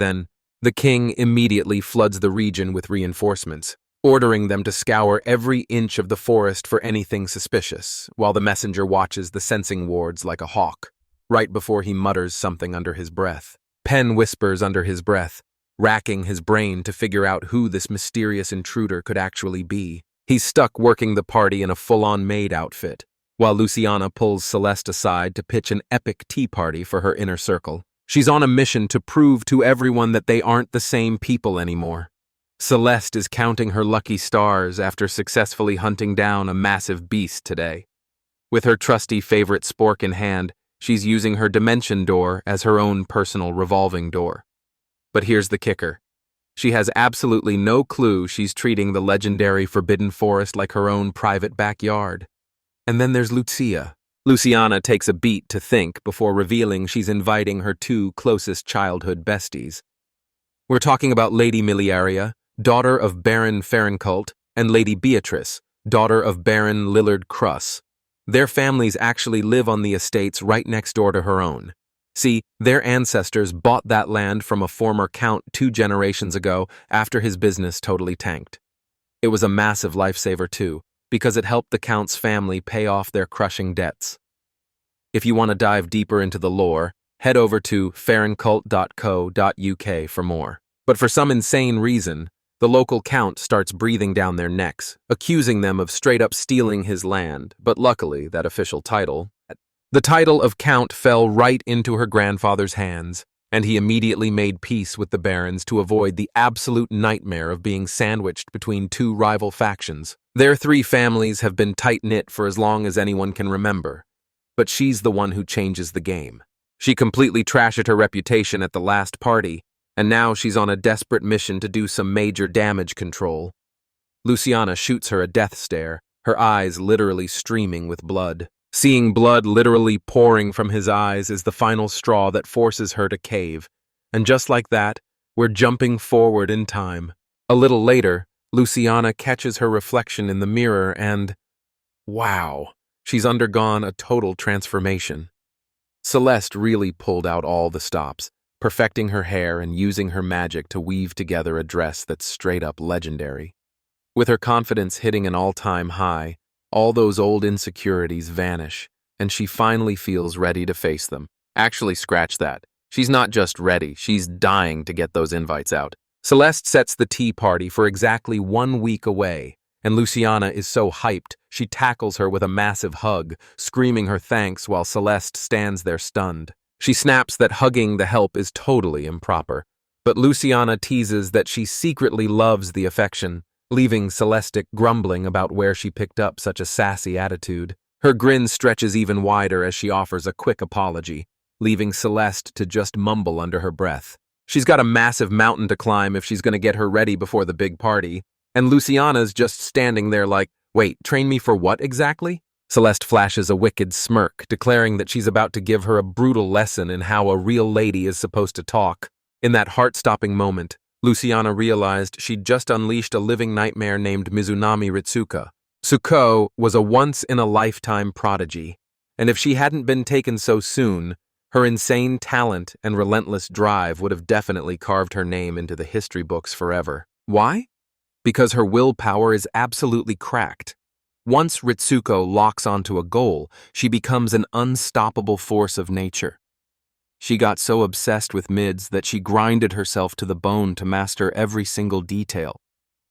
immediately floods the region with reinforcements, ordering them to scour every inch of the forest for anything suspicious, while the messenger watches the sensing wards like a hawk. Right before he mutters something under his breath, Pen whispers under his breath, racking his brain to figure out who this mysterious intruder could actually be. He's stuck working the party in a full-on maid outfit, while Luciana pulls Celeste aside to pitch an epic tea party for her inner circle. She's on a mission to prove to everyone that they aren't the same people anymore. Celeste is counting her lucky stars after successfully hunting down a massive beast today. With her trusty favorite spork in hand, she's using her dimension door as her own personal revolving door. But here's the kicker. She has absolutely no clue she's treating the legendary Forbidden Forest like her own private backyard. And then there's Lucia. Luciana takes a beat to think before revealing she's inviting her two closest childhood besties. We're talking about Lady Miliaria, daughter of Baron Fahrenkult, and Lady Beatrice, daughter of Baron Lillard Cruss. Their families actually live on the estates right next door to her own. See, their ancestors bought that land from a former count 2 generations ago after his business totally tanked. It was a massive lifesaver too, because it helped the count's family pay off their crushing debts. If you want to dive deeper into the lore, head over to fahrencult.co.uk for more. But for some insane reason, the local count starts breathing down their necks, accusing them of straight-up stealing his land, but luckily, that official title, the title of count, fell right into her grandfather's hands, and he immediately made peace with the barons to avoid the absolute nightmare of being sandwiched between 2 rival factions. Their 3 families have been tight-knit for as long as anyone can remember, but she's the one who changes the game. She completely trashed her reputation at the last party, and now she's on a desperate mission to do some major damage control. Luciana shoots her a death stare, her eyes literally streaming with blood. Seeing blood literally pouring from his eyes is the final straw that forces her to cave, and just like that, we're jumping forward in time. A little later, Luciana catches her reflection in the mirror and, wow, she's undergone a total transformation. Celeste really pulled out all the stops, perfecting her hair and using her magic to weave together a dress that's straight up legendary. With her confidence hitting an all-time high, all those old insecurities vanish, and she finally feels ready to face them. Actually, scratch that. She's not just ready, she's dying to get those invites out. Celeste sets the tea party for exactly 1 week away, and Luciana is so hyped, she tackles her with a massive hug, screaming her thanks while Celeste stands there stunned. She snaps that hugging the help is totally improper, but Luciana teases that she secretly loves the affection, leaving Celeste grumbling about where she picked up such a sassy attitude. Her grin stretches even wider as she offers a quick apology, leaving Celeste to just mumble under her breath. She's got a massive mountain to climb if she's going to get her ready before the big party, and Luciana's just standing there like, wait, train me for what exactly? Celeste flashes a wicked smirk, declaring that she's about to give her a brutal lesson in how a real lady is supposed to talk. In that heart-stopping moment, Luciana realized she'd just unleashed a living nightmare named Mizunami Ritsuka. Tsuko was a once-in-a-lifetime prodigy, and if she hadn't been taken so soon, her insane talent and relentless drive would have definitely carved her name into the history books forever. Why? Because her willpower is absolutely cracked. Once Ritsuko locks onto a goal, she becomes an unstoppable force of nature. She got so obsessed with mids that she grinded herself to the bone to master every single detail.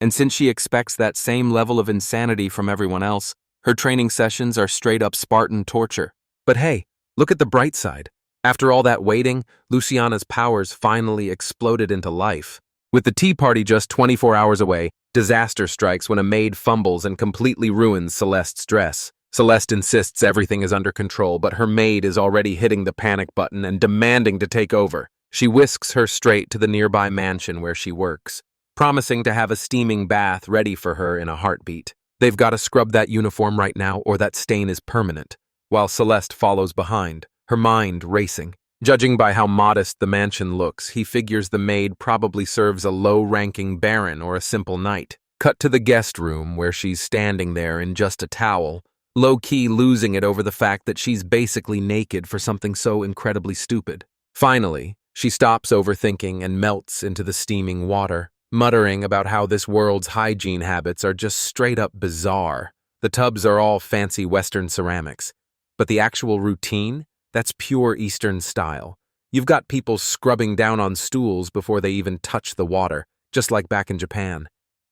And since she expects that same level of insanity from everyone else, her training sessions are straight-up Spartan torture. But hey, look at the bright side. After all that waiting, Luciana's powers finally exploded into life. With the tea party just 24 hours away, disaster strikes when a maid fumbles and completely ruins Celeste's dress. Celeste insists everything is under control, but her maid is already hitting the panic button and demanding to take over. She whisks her straight to the nearby mansion where she works, promising to have a steaming bath ready for her in a heartbeat. They've got to scrub that uniform right now or that stain is permanent, while Celeste follows behind, her mind racing. Judging by how modest the mansion looks, he figures the maid probably serves a low-ranking baron or a simple knight. Cut to the guest room where she's standing there in just a towel, low-key losing it over the fact that she's basically naked for something so incredibly stupid. Finally, she stops overthinking and melts into the steaming water, muttering about how this world's hygiene habits are just straight-up bizarre. The tubs are all fancy Western ceramics, but the actual routine? That's pure Eastern style. You've got people scrubbing down on stools before they even touch the water, just like back in Japan.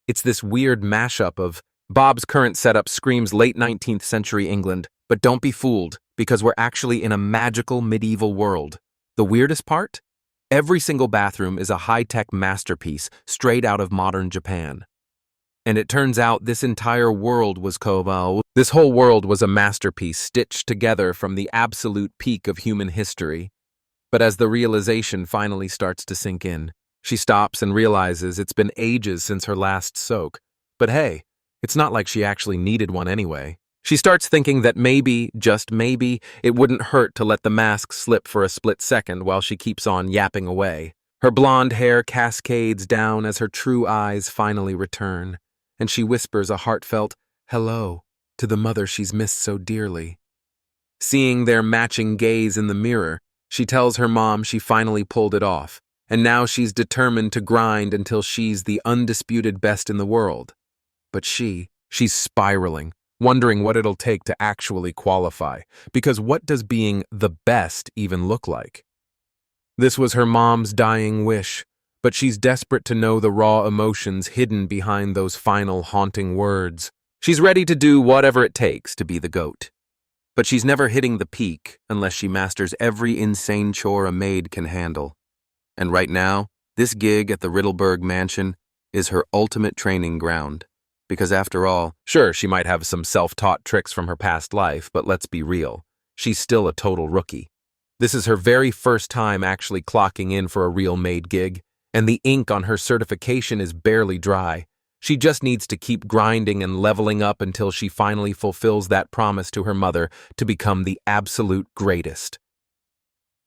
It's this weird mashup of Bob's current setup screams late 19th century England, but don't be fooled, because we're actually in a magical medieval world. The weirdest part? Every single bathroom is a high-tech masterpiece straight out of modern Japan. And it turns out this entire world was Kobo. This whole world was a masterpiece stitched together from the absolute peak of human history. But as the realization finally starts to sink in, she stops and realizes it's been ages since her last soak. But hey, it's not like she actually needed one anyway. She starts thinking that maybe, just maybe, it wouldn't hurt to let the mask slip for a split second while she keeps on yapping away. Her blonde hair cascades down as her true eyes finally return, and she whispers a heartfelt hello to the mother she's missed so dearly. Seeing their matching gaze in the mirror, she tells her mom she finally pulled it off, and now she's determined to grind until she's the undisputed best in the world. But she's spiraling, wondering what it'll take to actually qualify, because what does being the best even look like? This was her mom's dying wish, but she's desperate to know the raw emotions hidden behind those final haunting words. She's ready to do whatever it takes to be the GOAT. But she's never hitting the peak unless she masters every insane chore a maid can handle. And right now, this gig at the Riddleberg mansion is her ultimate training ground. Because after all, sure, she might have some self-taught tricks from her past life, but let's be real, she's still a total rookie. This is her very first time actually clocking in for a real maid gig, and the ink on her certification is barely dry. She just needs to keep grinding and leveling up until she finally fulfills that promise to her mother to become the absolute greatest.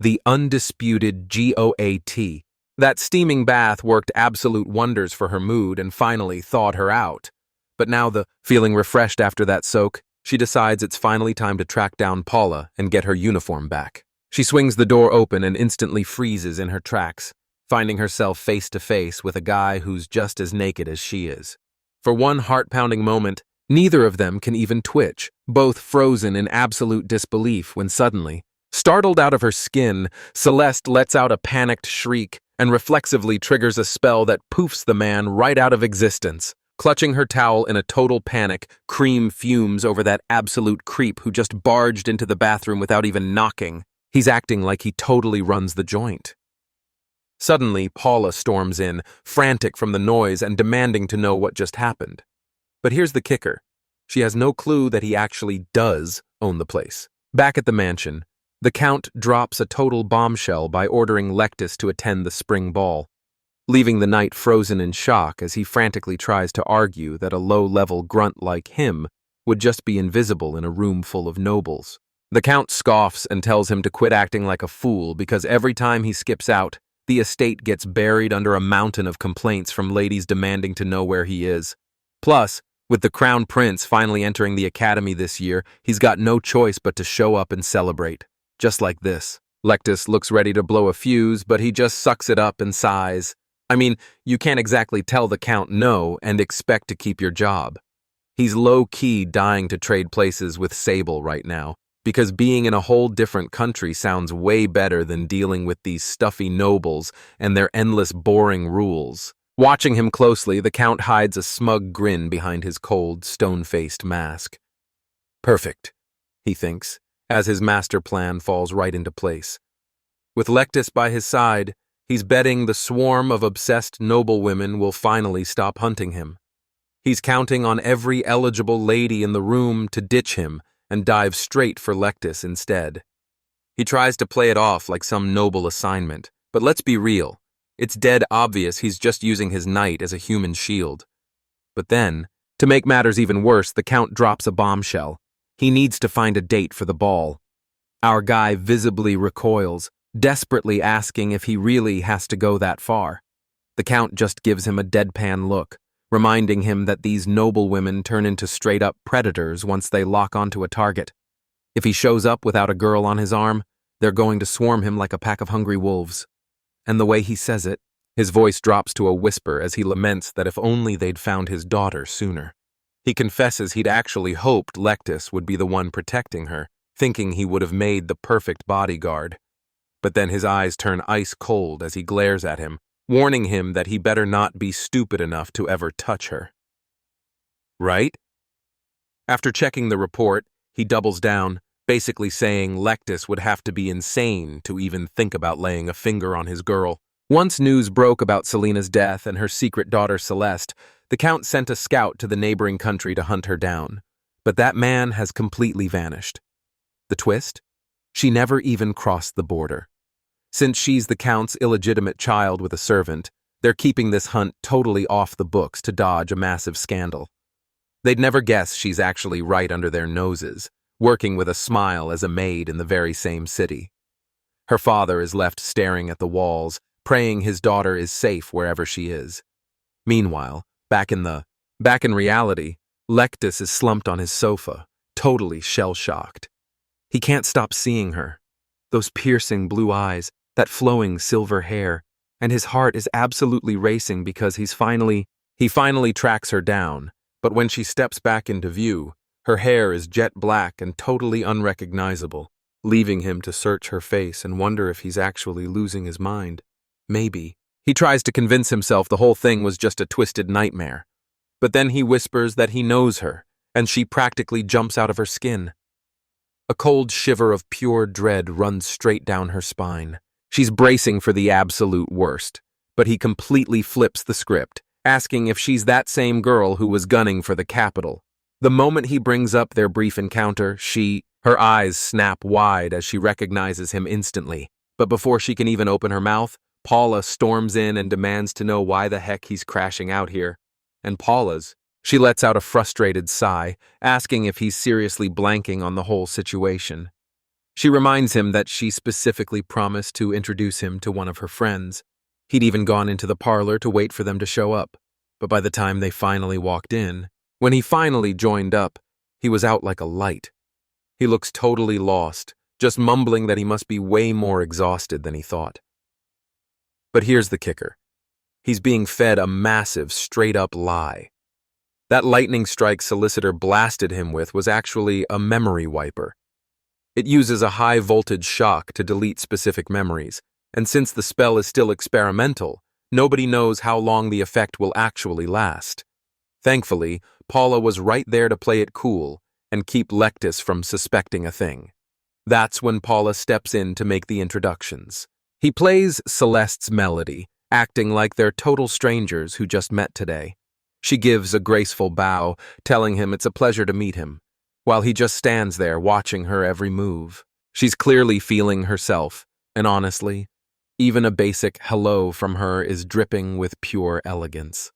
The undisputed GOAT. That steaming bath worked absolute wonders for her mood and finally thawed her out. But now feeling refreshed after that soak, she decides it's finally time to track down Paula and get her uniform back. She swings the door open and instantly freezes in her tracks, finding herself face to face with a guy who's just as naked as she is. For one heart-pounding moment, neither of them can even twitch, both frozen in absolute disbelief when suddenly, startled out of her skin, Celeste lets out a panicked shriek and reflexively triggers a spell that poofs the man right out of existence. Clutching her towel in a total panic, Cream fumes over that absolute creep who just barged into the bathroom without even knocking. He's acting like he totally runs the joint. Suddenly, Paula storms in, frantic from the noise and demanding to know what just happened. But here's the kicker. She has no clue that he actually does own the place. Back at the mansion, the Count drops a total bombshell by ordering Lectus to attend the spring ball, leaving the knight frozen in shock as he frantically tries to argue that a low-level grunt like him would just be invisible in a room full of nobles. The Count scoffs and tells him to quit acting like a fool because every time he skips out, the estate gets buried under a mountain of complaints from ladies demanding to know where he is. Plus, with the Crown Prince finally entering the academy this year, he's got no choice but to show up and celebrate. Just like this. Lectus looks ready to blow a fuse, but he just sucks it up and sighs. I mean, you can't exactly tell the Count no and expect to keep your job. He's low-key dying to trade places with Sable right now, because being in a whole different country sounds way better than dealing with these stuffy nobles and their endless boring rules. Watching him closely, the Count hides a smug grin behind his cold, stone-faced mask. Perfect, he thinks, as his master plan falls right into place. With Lectus by his side, he's betting the swarm of obsessed noblewomen will finally stop hunting him. He's counting on every eligible lady in the room to ditch him and dive straight for Lectus instead. He tries to play it off like some noble assignment, but let's be real. It's dead obvious he's just using his knight as a human shield. But then, to make matters even worse, the Count drops a bombshell. He needs to find a date for the ball. Our guy visibly recoils, desperately asking if he really has to go that far. The Count just gives him a deadpan look, reminding him that these noblewomen turn into straight-up predators once they lock onto a target. If he shows up without a girl on his arm, they're going to swarm him like a pack of hungry wolves. And the way he says it, his voice drops to a whisper as he laments that if only they'd found his daughter sooner. He confesses he'd actually hoped Lectus would be the one protecting her, thinking he would have made the perfect bodyguard. But then his eyes turn ice cold as he glares at him, warning him that he better not be stupid enough to ever touch her. Right? After checking the report, he doubles down, basically saying Lectus would have to be insane to even think about laying a finger on his girl. Once news broke about Selena's death and her secret daughter Celeste, the Count sent a scout to the neighboring country to hunt her down. But that man has completely vanished. The twist? She never even crossed the border. Since she's the Count's illegitimate child with a servant, they're keeping this hunt totally off the books to dodge a massive scandal. They'd never guess she's actually right under their noses, working with a smile as a maid in the very same city. Her father is left staring at the walls, praying his daughter is safe wherever she is. Meanwhile, back in reality, Lectus is slumped on his sofa, totally shell-shocked. He can't stop seeing her. Those piercing blue eyes, that flowing silver hair, and his heart is absolutely racing because he finally tracks her down, but when she steps back into view, her hair is jet black and totally unrecognizable, leaving him to search her face and wonder if he's actually losing his mind. Maybe. He tries to convince himself the whole thing was just a twisted nightmare. But then he whispers that he knows her, and she practically jumps out of her skin. A cold shiver of pure dread runs straight down her spine. She's bracing for the absolute worst, but he completely flips the script, asking if she's that same girl who was gunning for the capital. The moment he brings up their brief encounter, her eyes snap wide as she recognizes him instantly. But before she can even open her mouth, Paula storms in and demands to know why the heck he's crashing out here. And she lets out a frustrated sigh, asking if he's seriously blanking on the whole situation. She reminds him that she specifically promised to introduce him to one of her friends. He'd even gone into the parlor to wait for them to show up. But by the time they finally walked in, when he finally joined up, he was out like a light. He looks totally lost, just mumbling that he must be way more exhausted than he thought. But here's the kicker. He's being fed a massive, straight-up lie. That lightning strike solicitor blasted him with was actually a memory wiper. It uses a high-voltage shock to delete specific memories, and since the spell is still experimental, nobody knows how long the effect will actually last. Thankfully, Paula was right there to play it cool and keep Lectus from suspecting a thing. That's when Paula steps in to make the introductions. He plays Celeste's melody, acting like they're total strangers who just met today. She gives a graceful bow, telling him it's a pleasure to meet him, while he just stands there watching her every move. She's clearly feeling herself, and honestly, even a basic hello from her is dripping with pure elegance.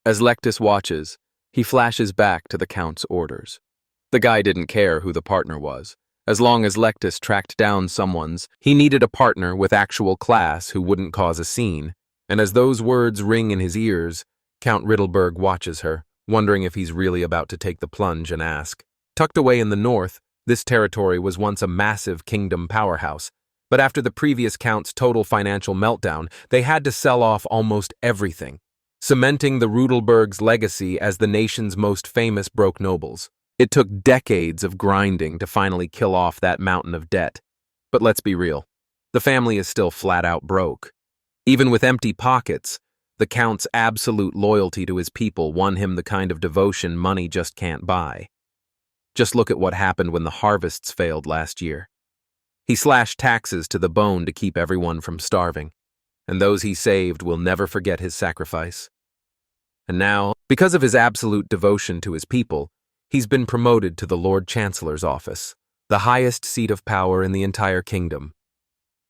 As Lectus watches, he flashes back to the Count's orders. The guy didn't care who the partner was. As long as Lectus tracked down he needed a partner with actual class who wouldn't cause a scene, and as those words ring in his ears, Count Riddleberg watches her, wondering if he's really about to take the plunge and ask. Tucked away in the north, this territory was once a massive kingdom powerhouse, but after the previous Count's total financial meltdown, they had to sell off almost everything, cementing the Riddleberg's legacy as the nation's most famous broke nobles. It took decades of grinding to finally kill off that mountain of debt. But let's be real, the family is still flat-out broke. Even with empty pockets, the Count's absolute loyalty to his people won him the kind of devotion money just can't buy. Just look at what happened when the harvests failed last year. He slashed taxes to the bone to keep everyone from starving, and those he saved will never forget his sacrifice. And now, because of his absolute devotion to his people, he's been promoted to the Lord Chancellor's office, the highest seat of power in the entire kingdom.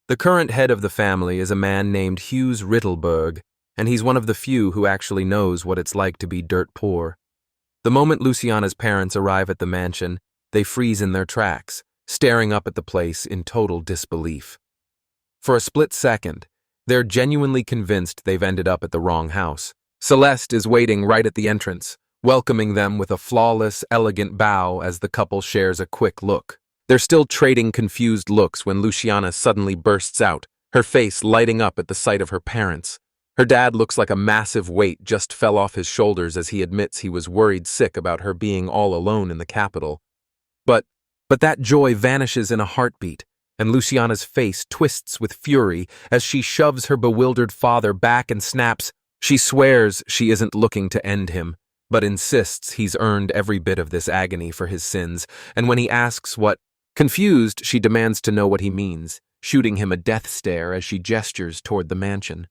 The current head of the family is a man named Hughes Riddleberg, and he's one of the few who actually knows what it's like to be dirt poor. The moment Luciana's parents arrive at the mansion, they freeze in their tracks, staring up at the place in total disbelief. For a split second, they're genuinely convinced they've ended up at the wrong house. Celeste is waiting right at the entrance, welcoming them with a flawless, elegant bow as the couple shares a quick look. They're still trading confused looks when Luciana suddenly bursts out, her face lighting up at the sight of her parents. Her dad looks like a massive weight just fell off his shoulders as he admits he was worried sick about her being all alone in the capital. But that joy vanishes in a heartbeat, and Luciana's face twists with fury as she shoves her bewildered father back and snaps. She swears she isn't looking to end him, but insists he's earned every bit of this agony for his sins, and when he asks what Confused, she demands to know what he means, shooting him a death stare as she gestures toward the mansion.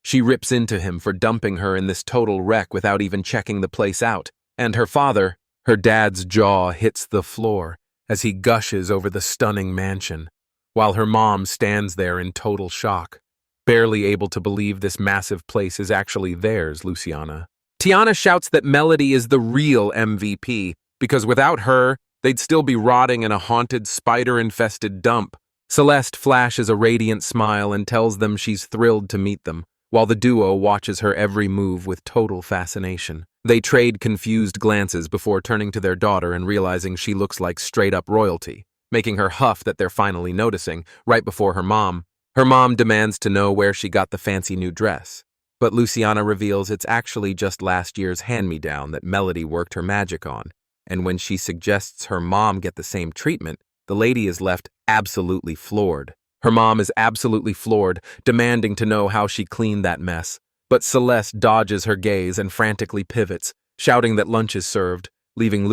She rips into him for dumping her in this total wreck without even checking the place out, and her dad's jaw hits the floor as he gushes over the stunning mansion, while her mom stands there in total shock, barely able to believe this massive place is actually theirs, Luciana. Tiana shouts that Melody is the real MVP, because without her, they'd still be rotting in a haunted, spider-infested dump. Celeste flashes a radiant smile and tells them she's thrilled to meet them, while the duo watches her every move with total fascination. They trade confused glances before turning to their daughter and realizing she looks like straight-up royalty, making her huff that they're finally noticing, right before her mom. Her mom demands to know where she got the fancy new dress, but Luciana reveals it's actually just last year's hand-me-down that Melody worked her magic on, and when she suggests her mom get the same treatment, the lady is left absolutely floored. Her mom is absolutely floored, demanding to know how she cleaned that mess, but Celeste dodges her gaze and frantically pivots, shouting that lunch is served, leaving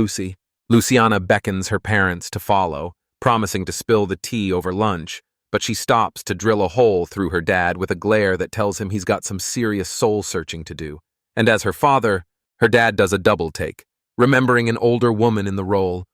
Luciana beckons her parents to follow, promising to spill the tea over lunch, but she stops to drill a hole through her dad with a glare that tells him he's got some serious soul-searching to do. And as her father, her dad does a double take, remembering an older woman in the role.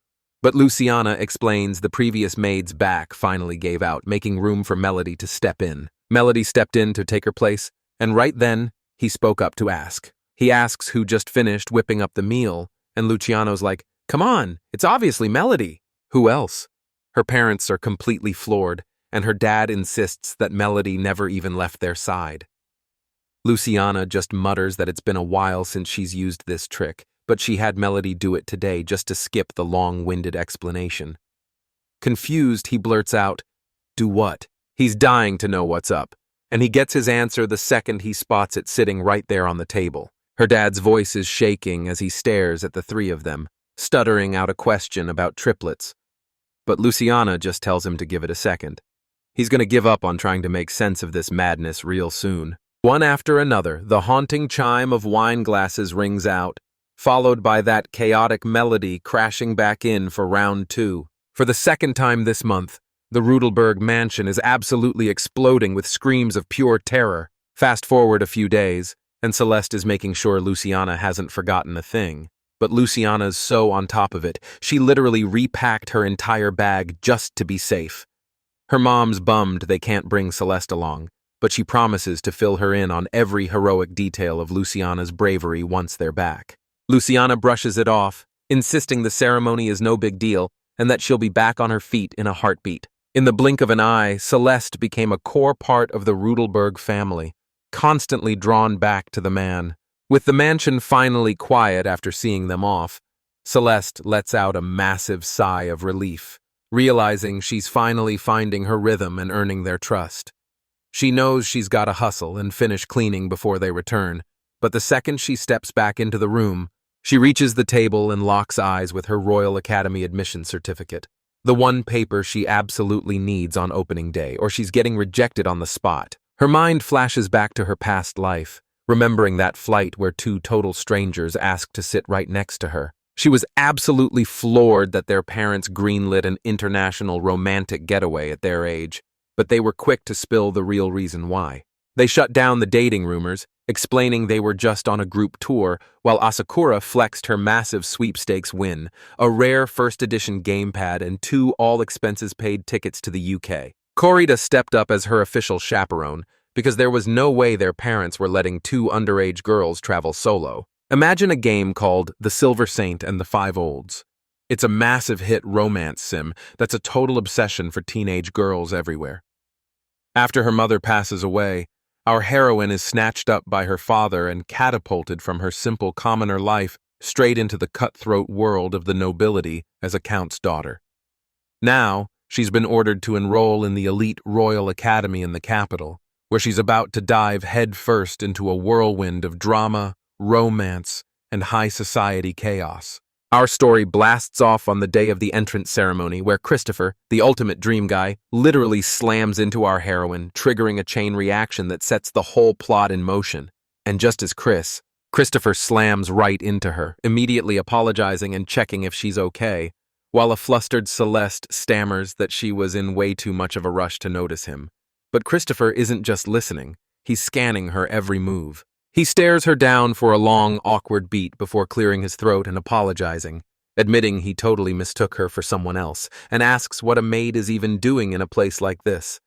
But Luciana explains the previous maid's back finally gave out, making room for Melody to step in. Melody stepped in to take her place, and right then, he spoke up to ask. He asks who just finished whipping up the meal, and Luciano's like, "Come on, it's obviously Melody." Who else? Her parents are completely floored, and her dad insists that Melody never even left their side. Luciana just mutters that it's been a while since she's used this trick, but she had Melody do it today just to skip the long-winded explanation. Confused, he blurts out, "Do what?" He's dying to know what's up, and he gets his answer the second he spots it sitting right there on the table. Her dad's voice is shaking as he stares at the three of them, stuttering out a question about triplets. But Luciana just tells him to give it a second. He's going to give up on trying to make sense of this madness real soon. One after another, the haunting chime of wine glasses rings out, followed by that chaotic melody crashing back in for round 2. For the second time this month, the Rudelberg mansion is absolutely exploding with screams of pure terror. Fast forward a few days, and Celeste is making sure Luciana hasn't forgotten a thing. But Luciana's so on top of it, she literally repacked her entire bag just to be safe. Her mom's bummed they can't bring Celeste along, but she promises to fill her in on every heroic detail of Luciana's bravery once they're back. Luciana brushes it off, insisting the ceremony is no big deal and that she'll be back on her feet in a heartbeat. In the blink of an eye, Celeste became a core part of the Rudelberg family, constantly drawn back to the man. With the mansion finally quiet after seeing them off, Celeste lets out a massive sigh of relief, realizing she's finally finding her rhythm and earning their trust. She knows she's got to hustle and finish cleaning before they return, but the second she steps back into the room, she reaches the table and locks eyes with her Royal Academy admission certificate, the one paper she absolutely needs on opening day, or she's getting rejected on the spot. Her mind flashes back to her past life, remembering that flight where 2 total strangers asked to sit right next to her. She was absolutely floored that their parents greenlit an international romantic getaway at their age, but they were quick to spill the real reason why. They shut down the dating rumors, explaining they were just on a group tour, while Asakura flexed her massive sweepstakes win, a rare first-edition gamepad and 2 all-expenses-paid tickets to the UK. Corrida stepped up as her official chaperone, because there was no way their parents were letting 2 underage girls travel solo. Imagine a game called The Silver Saint and the Five Olds. It's a massive hit romance sim that's a total obsession for teenage girls everywhere. After her mother passes away, our heroine is snatched up by her father and catapulted from her simple commoner life straight into the cutthroat world of the nobility as a count's daughter. Now, she's been ordered to enroll in the elite Royal Academy in the capital, where she's about to dive headfirst into a whirlwind of drama, romance, and high society chaos. Our story blasts off on the day of the entrance ceremony, where Christopher, the ultimate dream guy, literally slams into our heroine, triggering a chain reaction that sets the whole plot in motion. And just as Christopher slams right into her, immediately apologizing and checking if she's okay, while a flustered Celeste stammers that she was in way too much of a rush to notice him. But Christopher isn't just listening, he's scanning her every move. He stares her down for a long, awkward beat before clearing his throat and apologizing, admitting he totally mistook her for someone else, and asks what a maid is even doing in a place like this.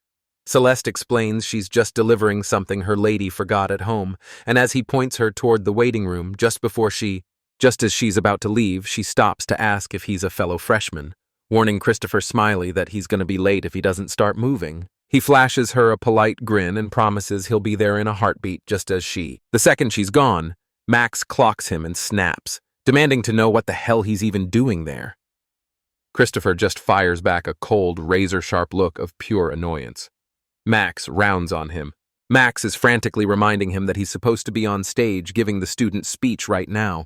Celeste explains she's just delivering something her lady forgot at home, and as he points her toward the waiting room just as she's about to leave, she stops to ask if he's a fellow freshman, warning Christopher Smiley that he's going to be late if he doesn't start moving. He flashes her a polite grin and promises he'll be there in a heartbeat just as she. The second she's gone, Max clocks him and snaps, demanding to know what the hell he's even doing there. Christopher just fires back a cold, razor-sharp look of pure annoyance. Max rounds on him. Max is frantically reminding him that he's supposed to be on stage giving the student speech right now.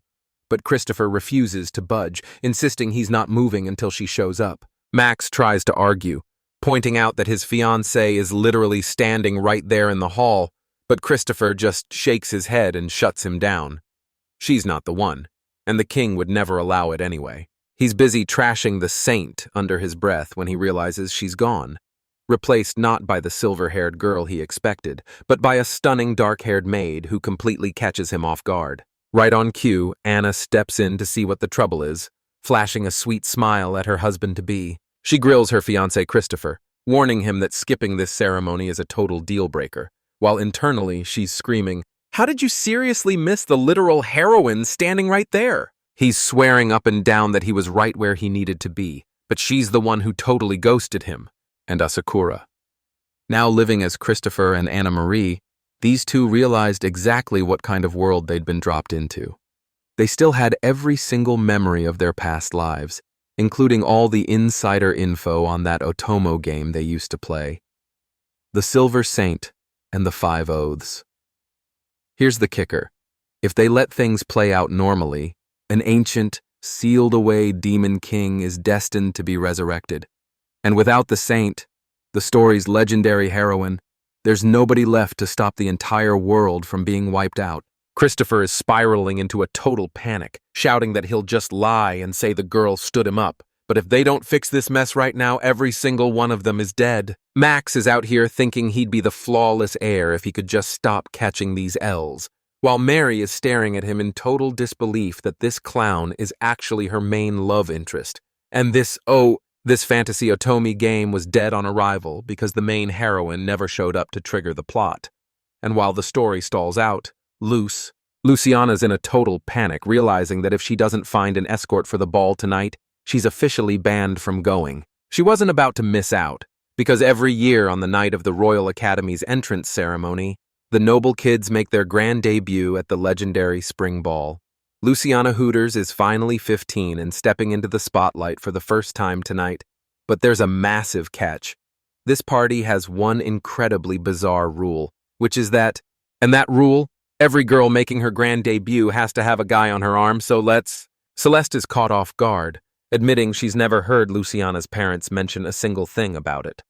But Christopher refuses to budge, insisting he's not moving until she shows up. Max tries to argue, pointing out that his fiancée is literally standing right there in the hall, but Christopher just shakes his head and shuts him down. She's not the one, and the king would never allow it anyway. He's busy trashing the saint under his breath when he realizes she's gone, replaced not by the silver-haired girl he expected, but by a stunning dark-haired maid who completely catches him off guard. Right on cue, Anna steps in to see what the trouble is, flashing a sweet smile at her husband-to-be. She grills her fiancé Christopher, warning him that skipping this ceremony is a total deal-breaker, while internally she's screaming, "How did you seriously miss the literal heroine standing right there?" He's swearing up and down that he was right where he needed to be, but she's the one who totally ghosted him, and Asakura. Now living as Christopher and Anna Marie, these two realized exactly what kind of world they'd been dropped into. They still had every single memory of their past lives, including all the insider info on that Otomo game they used to play. The Silver Saint and the Five Oaths. Here's the kicker. If they let things play out normally, an ancient, sealed-away demon king is destined to be resurrected. And without the saint, the story's legendary heroine, there's nobody left to stop the entire world from being wiped out. Christopher is spiraling into a total panic, shouting that he'll just lie and say the girl stood him up. But if they don't fix this mess right now, every single one of them is dead. Max is out here thinking he'd be the flawless heir if he could just stop catching these L's, while Mary is staring at him in total disbelief that this clown is actually her main love interest. And this fantasy Otomi game was dead on arrival because the main heroine never showed up to trigger the plot. And while the story stalls out, Luciana's in a total panic, realizing that if she doesn't find an escort for the ball tonight, she's officially banned from going. She wasn't about to miss out, because every year on the night of the Royal Academy's entrance ceremony, the noble kids make their grand debut at the legendary spring ball. Luciana Hooters is finally 15 and stepping into the spotlight for the first time tonight, but there's a massive catch. This party has one incredibly bizarre rule, which is that rule, every girl making her grand debut has to have a guy on her arm, Celeste is caught off guard, admitting she's never heard Luciana's parents mention a single thing about it.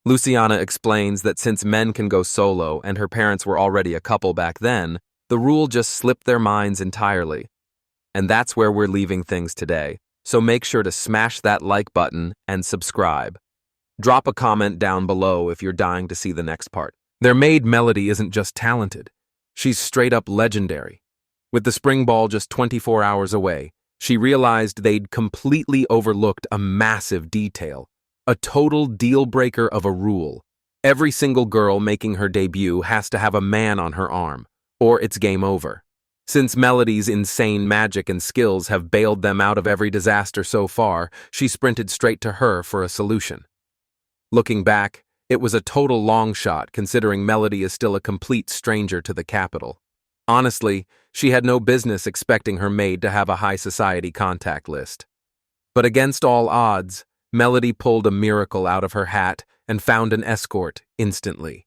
Luciana explains that since men can go solo and her parents were already a couple back then, the rule just slipped their minds entirely. And that's where we're leaving things today, so make sure to smash that like button and subscribe. Drop a comment down below if you're dying to see the next part. Their maid Melody isn't just talented. She's straight up legendary. With the spring ball just 24 hours away, she realized they'd completely overlooked a massive detail, a total deal-breaker of a rule. Every single girl making her debut has to have a man on her arm, or it's game over. Since Melody's insane magic and skills have bailed them out of every disaster so far, she sprinted straight to her for a solution. Looking back, it was a total long shot considering Melody is still a complete stranger to the capital. Honestly, she had no business expecting her maid to have a high society contact list. But against all odds, Melody pulled a miracle out of her hat and found an escort instantly.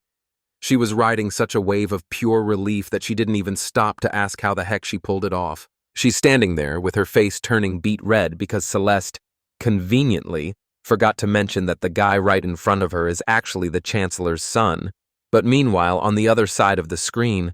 She was riding such a wave of pure relief that she didn't even stop to ask how the heck she pulled it off. She's standing there with her face turning beet red because Celeste, conveniently, forgot to mention that the guy right in front of her is actually the Chancellor's son. But meanwhile, on the other side of the screen,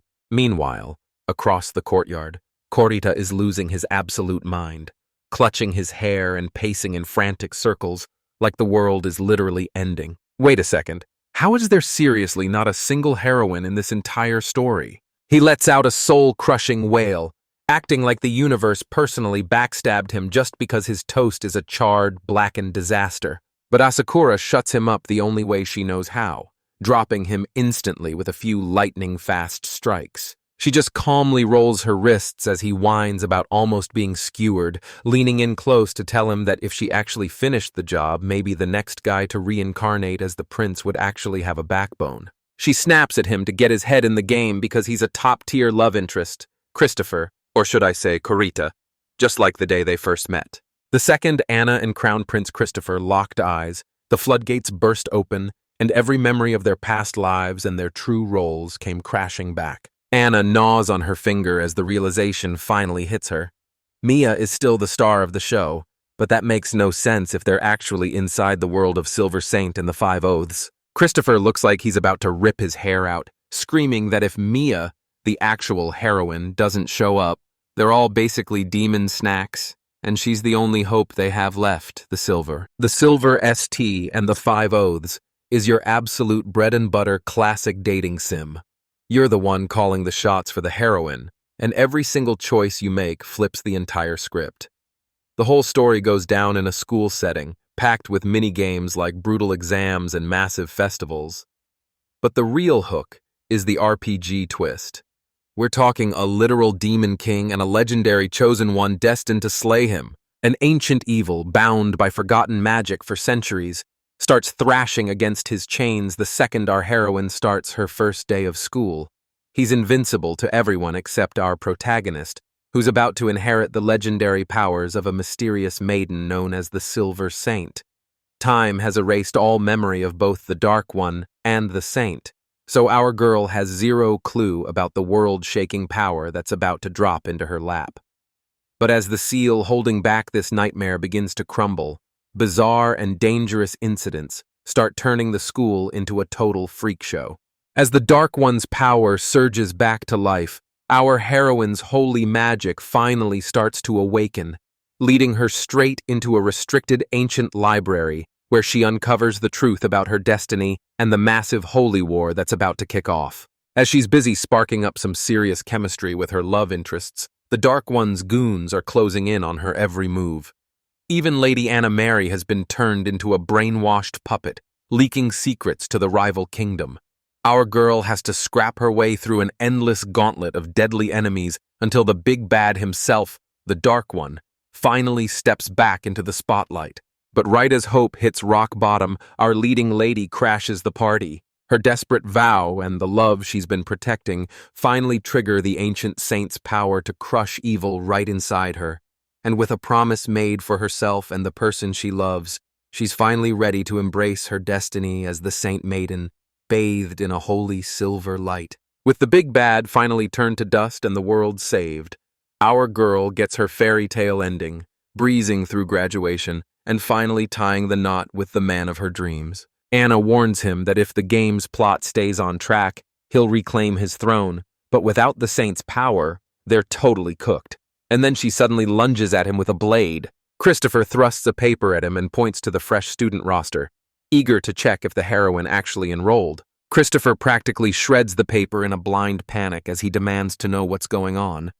across the courtyard, Korita is losing his absolute mind. clutching his hair and pacing in frantic circles, like the world is literally ending. Wait a second. How is there seriously not a single heroine in this entire story? He lets out a soul-crushing wail, acting like the universe personally backstabbed him just because his toast is a charred, blackened disaster. But Asakura shuts him up the only way she knows how, dropping him instantly with a few lightning-fast strikes. She just calmly rolls her wrists as he whines about almost being skewered, leaning in close to tell him that if she actually finished the job, maybe the next guy to reincarnate as the prince would actually have a backbone. She snaps at him to get his head in the game because he's a top-tier love interest, Christopher, or should I say Kurita, just like the day they first met. The second Anna and Crown Prince Christopher locked eyes, the floodgates burst open, and every memory of their past lives and their true roles came crashing back. Anna gnaws on her finger as the realization finally hits her. Mia is still the star of the show, but that makes no sense if they're actually inside the world of Silver Saint and the Five Oaths. Christopher looks like he's about to rip his hair out, screaming that if Mia, the actual heroine, doesn't show up, they're all basically demon snacks, and she's the only hope they have left, the Silver. The Silver ST and the Five Oaths is your absolute bread-and-butter classic dating sim. You're the one calling the shots for the heroine, and every single choice you make flips the entire script. The whole story goes down in a school setting, packed with mini-games like brutal exams and massive festivals. But the real hook is the RPG twist. We're talking a literal demon king and a legendary chosen one destined to slay him. An ancient evil, bound by forgotten magic for centuries, starts thrashing against his chains the second our heroine starts her first day of school. He's invincible to everyone except our protagonist, who's about to inherit the legendary powers of a mysterious maiden known as the Silver Saint. Time has erased all memory of both the Dark One and the Saint, so our girl has zero clue about the world-shaking power that's about to drop into her lap. But as the seal holding back this nightmare begins to crumble, bizarre and dangerous incidents start turning the school into a total freak show. As the Dark One's power surges back to life, our heroine's holy magic finally starts to awaken, leading her straight into a restricted ancient library where she uncovers the truth about her destiny and the massive holy war that's about to kick off. As she's busy sparking up some serious chemistry with her love interests, the Dark One's goons are closing in on her every move. Even Lady Anna Mary has been turned into a brainwashed puppet, leaking secrets to the rival kingdom. Our girl has to scrap her way through an endless gauntlet of deadly enemies until the big bad himself, the Dark One, finally steps back into the spotlight. But right as hope hits rock bottom, our leading lady crashes the party. Her desperate vow and the love she's been protecting finally trigger the ancient saint's power to crush evil right inside her. And with a promise made for herself and the person she loves, she's finally ready to embrace her destiny as the Saint Maiden, bathed in a holy silver light. With the big bad finally turned to dust and the world saved, our girl gets her fairy tale ending, breezing through graduation, and finally tying the knot with the man of her dreams. Anna warns him that if the game's plot stays on track, he'll reclaim his throne, but without the Saint's power, they're totally cooked. And then she suddenly lunges at him with a blade. Christopher thrusts a paper at him and points to the fresh student roster, eager to check if the heroine actually enrolled. Christopher practically shreds the paper in a blind panic as he demands to know what's going on.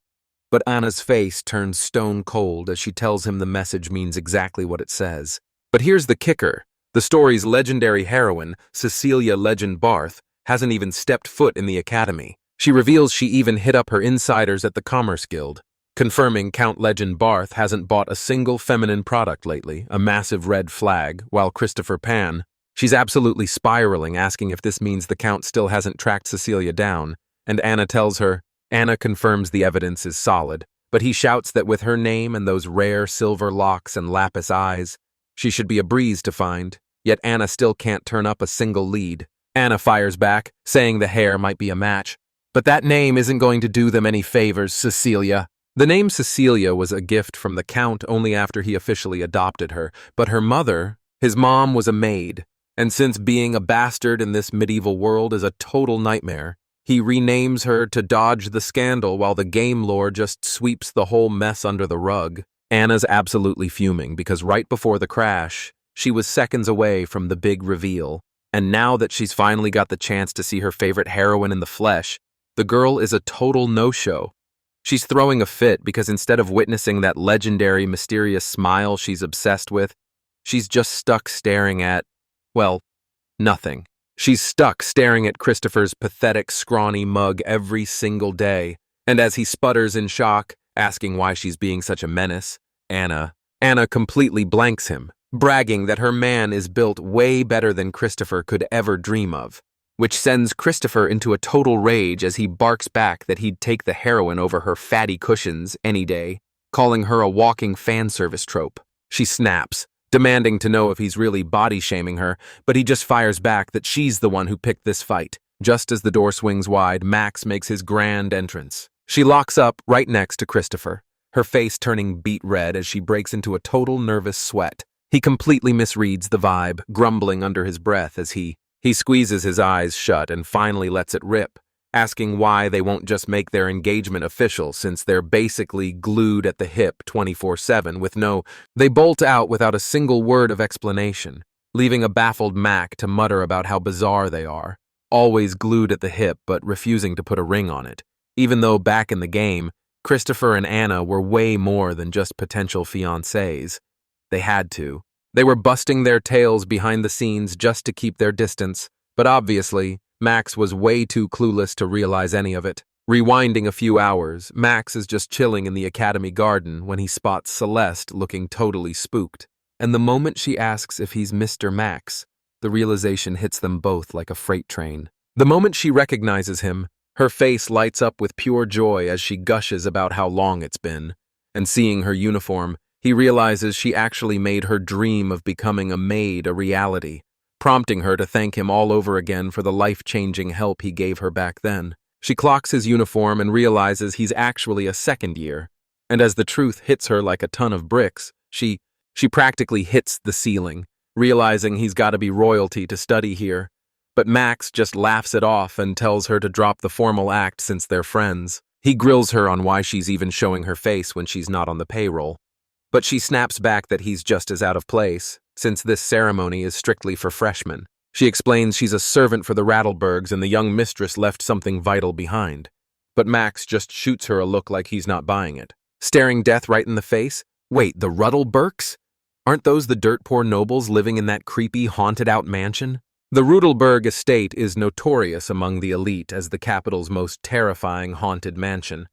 But Anna's face turns stone cold as she tells him the message means exactly what it says. But here's the kicker. The story's legendary heroine, Cecilia Legend Barth, hasn't even stepped foot in the academy. She reveals she even hit up her insiders at the Commerce Guild, confirming Count Legend Barth hasn't bought a single feminine product lately, a massive red flag, while Christopher Pan, she's absolutely spiraling, asking if this means the Count still hasn't tracked Cecilia down, and Anna tells her. Anna confirms the evidence is solid, but he shouts that with her name and those rare silver locks and lapis eyes, she should be a breeze to find, yet Anna still can't turn up a single lead. Anna fires back, saying the hair might be a match, but that name isn't going to do them any favors, Cecilia. The name Cecilia was a gift from the Count only after he officially adopted her, but her mother, his mom, was a maid, and since being a bastard in this medieval world is a total nightmare, he renames her to dodge the scandal while the game lore just sweeps the whole mess under the rug. Anna's absolutely fuming because right before the crash, she was seconds away from the big reveal, and now that she's finally got the chance to see her favorite heroine in the flesh, the girl is a total no-show. She's throwing a fit because instead of witnessing that legendary, mysterious smile she's obsessed with, she's just stuck staring at, well, nothing. She's stuck staring at Christopher's pathetic, scrawny mug every single day, and as he sputters in shock, asking why she's being such a menace, Anna completely blanks him, bragging that her man is built way better than Christopher could ever dream of, which sends Christopher into a total rage as he barks back that he'd take the heroine over her fatty cushions any day, calling her a walking fan service trope. She snaps, demanding to know if he's really body-shaming her, but he just fires back that she's the one who picked this fight. Just as the door swings wide, Max makes his grand entrance. She locks up right next to Christopher, her face turning beet red as she breaks into a total nervous sweat. He completely misreads the vibe, grumbling under his breath as he squeezes his eyes shut and finally lets it rip, asking why they won't just make their engagement official since they're basically glued at the hip 24/7 with no... They bolt out without a single word of explanation, leaving a baffled Mac to mutter about how bizarre they are, always glued at the hip but refusing to put a ring on it, even though back in the game, Christopher and Anna were way more than just potential fiancés. They had to. They were busting their tails behind the scenes just to keep their distance, but obviously, Max was way too clueless to realize any of it. Rewinding a few hours, Max is just chilling in the academy garden when he spots Celeste looking totally spooked. And the moment she asks if he's Mr. Max, the realization hits them both like a freight train. The moment she recognizes him, her face lights up with pure joy as she gushes about how long it's been. And seeing her uniform, he realizes she actually made her dream of becoming a maid a reality, prompting her to thank him all over again for the life-changing help he gave her back then. She clocks his uniform and realizes he's actually a second year, and as the truth hits her like a ton of bricks, she practically hits the ceiling, realizing he's got to be royalty to study here. But Max just laughs it off and tells her to drop the formal act since they're friends. He grills her on why she's even showing her face when she's not on the payroll. But she snaps back that he's just as out of place, since this ceremony is strictly for freshmen. She explains she's a servant for the Rattlebergs and the young mistress left something vital behind. But Max just shoots her a look like he's not buying it. Staring death right in the face? Wait, the Ruddlebergs? Aren't those the dirt-poor nobles living in that creepy, haunted-out mansion? The Rudelberg estate is notorious among the elite as the capital's most terrifying haunted mansion.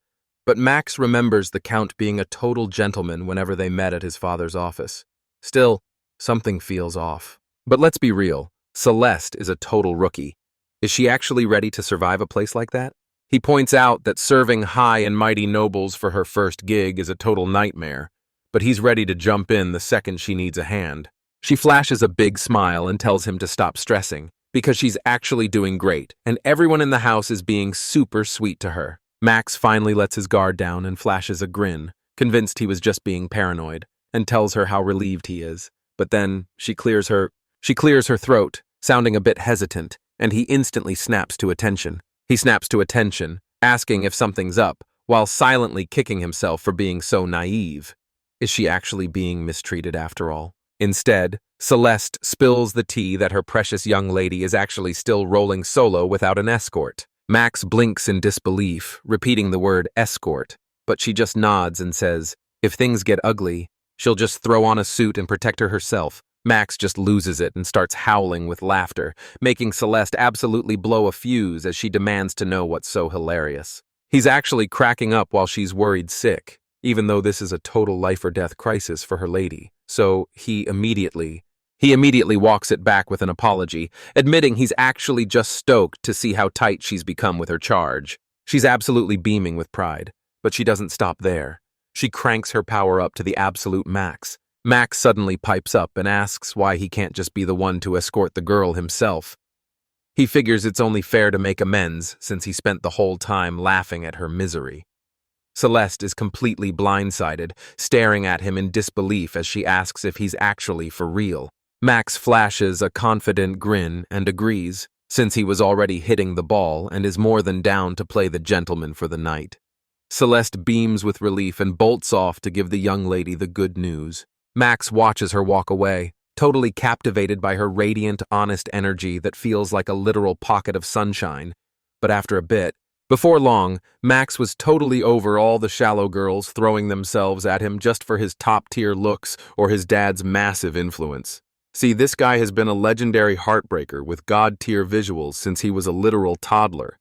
But Max remembers the Count being a total gentleman whenever they met at his father's office. Still, something feels off. But let's be real, Celeste is a total rookie. Is she actually ready to survive a place like that? He points out that serving high and mighty nobles for her first gig is a total nightmare, but he's ready to jump in the second she needs a hand. She flashes a big smile and tells him to stop stressing, because she's actually doing great, and everyone in the house is being super sweet to her. Max finally lets his guard down and flashes a grin, convinced he was just being paranoid, and tells her how relieved he is. But then she clears her throat, sounding a bit hesitant, and he instantly snaps to attention. He snaps to attention, asking if something's up, while silently kicking himself for being so naive. Is she actually being mistreated after all? Instead, Celeste spills the tea that her precious young lady is actually still rolling solo without an escort. Max blinks in disbelief, repeating the word escort, but she just nods and says, if things get ugly, she'll just throw on a suit and protect her herself. Max just loses it and starts howling with laughter, making Celeste absolutely blow a fuse as she demands to know what's so hilarious. He's actually cracking up while she's worried sick, even though this is a total life-or-death crisis for her lady. So he immediately walks it back with an apology, admitting he's actually just stoked to see how tight she's become with her charge. She's absolutely beaming with pride, but she doesn't stop there. She cranks her power up to the absolute max. Max suddenly pipes up and asks why he can't just be the one to escort the girl himself. He figures it's only fair to make amends since he spent the whole time laughing at her misery. Celeste is completely blindsided, staring at him in disbelief as she asks if he's actually for real. Max flashes a confident grin and agrees, since he was already hitting the ball and is more than down to play the gentleman for the night. Celeste beams with relief and bolts off to give the young lady the good news. Max watches her walk away, totally captivated by her radiant, honest energy that feels like a literal pocket of sunshine. But after a bit, before long, Max was totally over all the shallow girls throwing themselves at him just for his top-tier looks or his dad's massive influence. See, this guy has been a legendary heartbreaker with god-tier visuals since he was a literal toddler.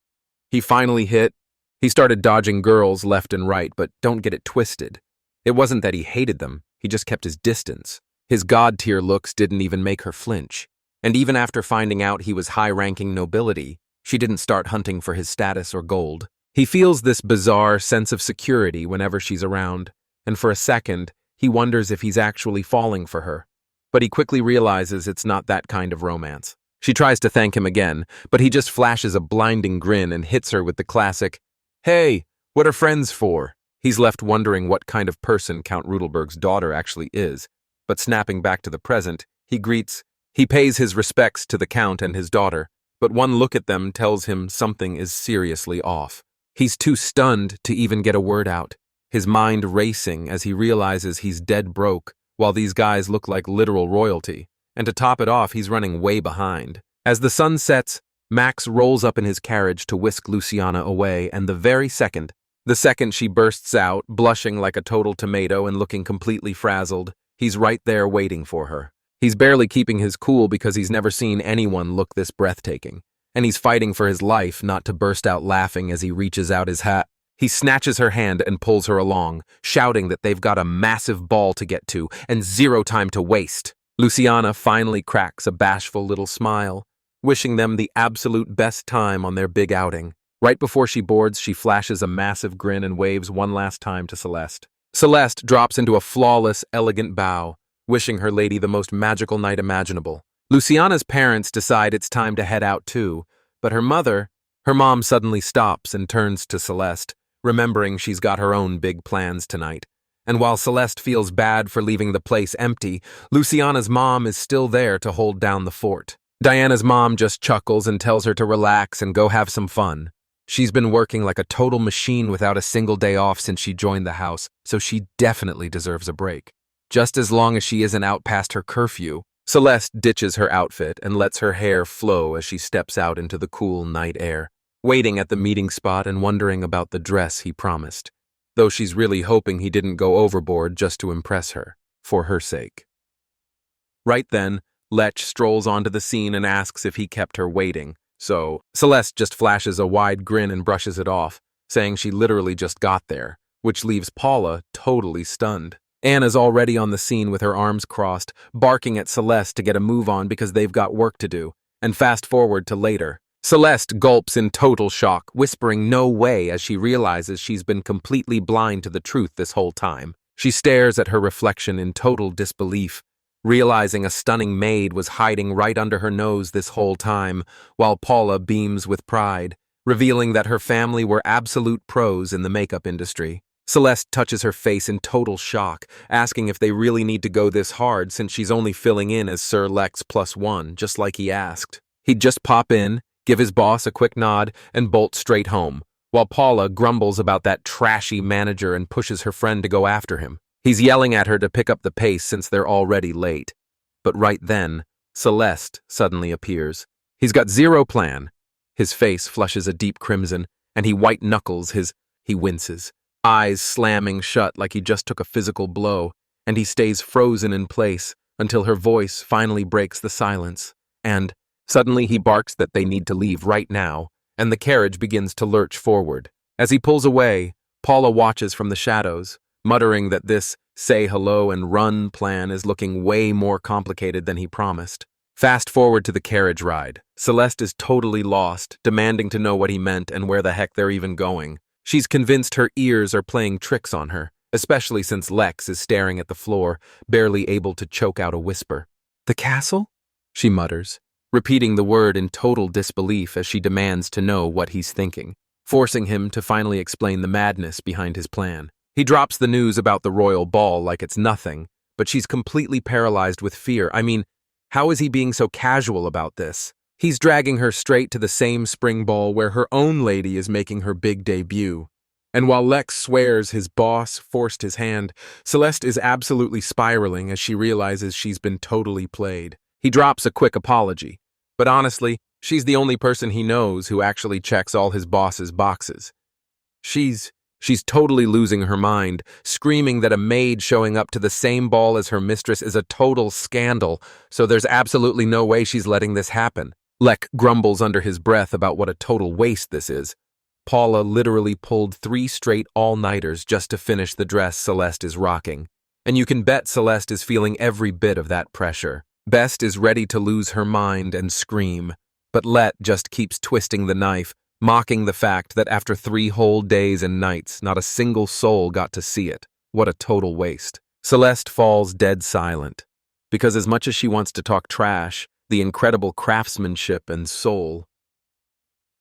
He finally hit. He started dodging girls left and right, but don't get it twisted. It wasn't that he hated them, he just kept his distance. His god-tier looks didn't even make her flinch. And even after finding out he was high-ranking nobility, she didn't start hunting for his status or gold. He feels this bizarre sense of security whenever she's around, and for a second, he wonders if he's actually falling for her. But he quickly realizes it's not that kind of romance. She tries to thank him again, but he just flashes a blinding grin and hits her with the classic, "Hey, what are friends for?" He's left wondering what kind of person Count Rudelberg's daughter actually is, but snapping back to the present, he pays his respects to the Count and his daughter, but one look at them tells him something is seriously off. He's too stunned to even get a word out, his mind racing as he realizes he's dead broke, while these guys look like literal royalty, and to top it off, he's running way behind. As the sun sets, Max rolls up in his carriage to whisk Luciana away, and the second she bursts out, blushing like a total tomato and looking completely frazzled, he's right there waiting for her. He's barely keeping his cool because he's never seen anyone look this breathtaking, and he's fighting for his life not to burst out laughing as he reaches out his hat. He snatches her hand and pulls her along, shouting that they've got a massive ball to get to and zero time to waste. Luciana finally cracks a bashful little smile, wishing them the absolute best time on their big outing. Right before she boards, she flashes a massive grin and waves one last time to Celeste. Celeste drops into a flawless, elegant bow, wishing her lady the most magical night imaginable. Luciana's parents decide it's time to head out too, but her mom suddenly stops and turns to Celeste, remembering she's got her own big plans tonight. And while Celeste feels bad for leaving the place empty, Luciana's mom is still there to hold down the fort. Diana's mom just chuckles and tells her to relax and go have some fun. She's been working like a total machine without a single day off since she joined the house, so she definitely deserves a break. Just as long as she isn't out past her curfew. Celeste ditches her outfit and lets her hair flow as she steps out into the cool night air, waiting at the meeting spot and wondering about the dress he promised, though she's really hoping he didn't go overboard just to impress her, for her sake. Right then, Lech strolls onto the scene and asks if he kept her waiting, so Celeste just flashes a wide grin and brushes it off, saying she literally just got there, which leaves Paula totally stunned. Anna's already on the scene with her arms crossed, barking at Celeste to get a move on because they've got work to do, and fast forward to later. Celeste gulps in total shock, whispering no way as she realizes she's been completely blind to the truth this whole time. She stares at her reflection in total disbelief, realizing a stunning maid was hiding right under her nose this whole time, while Paula beams with pride, revealing that her family were absolute pros in the makeup industry. Celeste touches her face in total shock, asking if they really need to go this hard since she's only filling in as Sir Lex +1, just like he asked. He'd just pop in, give his boss a quick nod, and bolt straight home, while Paula grumbles about that trashy manager and pushes her friend to go after him. He's yelling at her to pick up the pace since they're already late. But right then, Celeste suddenly appears. He's got zero plan. His face flushes a deep crimson, and he white-knuckles he winces, eyes slamming shut like he just took a physical blow, and he stays frozen in place until her voice finally breaks the silence. And suddenly he barks that they need to leave right now, and the carriage begins to lurch forward. As he pulls away, Paula watches from the shadows, muttering that this say hello and run plan is looking way more complicated than he promised. Fast forward to the carriage ride. Celeste is totally lost, demanding to know what he meant and where the heck they're even going. She's convinced her ears are playing tricks on her, especially since Lex is staring at the floor, barely able to choke out a whisper. "The castle?" she mutters, repeating the word in total disbelief as she demands to know what he's thinking, forcing him to finally explain the madness behind his plan. He drops the news about the royal ball like it's nothing, but she's completely paralyzed with fear. I mean, how is he being so casual about this? He's dragging her straight to the same spring ball where her own lady is making her big debut. And while Lex swears his boss forced his hand, Celeste is absolutely spiraling as she realizes she's been totally played. He drops a quick apology, but honestly, she's the only person he knows who actually checks all his boss's boxes. She's totally losing her mind, screaming that a maid showing up to the same ball as her mistress is a total scandal, so there's absolutely no way she's letting this happen. Lek grumbles under his breath about what a total waste this is. Paula literally pulled 3 straight all-nighters just to finish the dress Celeste is rocking. And you can bet Celeste is feeling every bit of that pressure. Best is ready to lose her mind and scream, but Let just keeps twisting the knife, mocking the fact that after 3 whole days and nights, not a single soul got to see it. What a total waste. Celeste falls dead silent, because as much as she wants to talk trash, the incredible craftsmanship and soul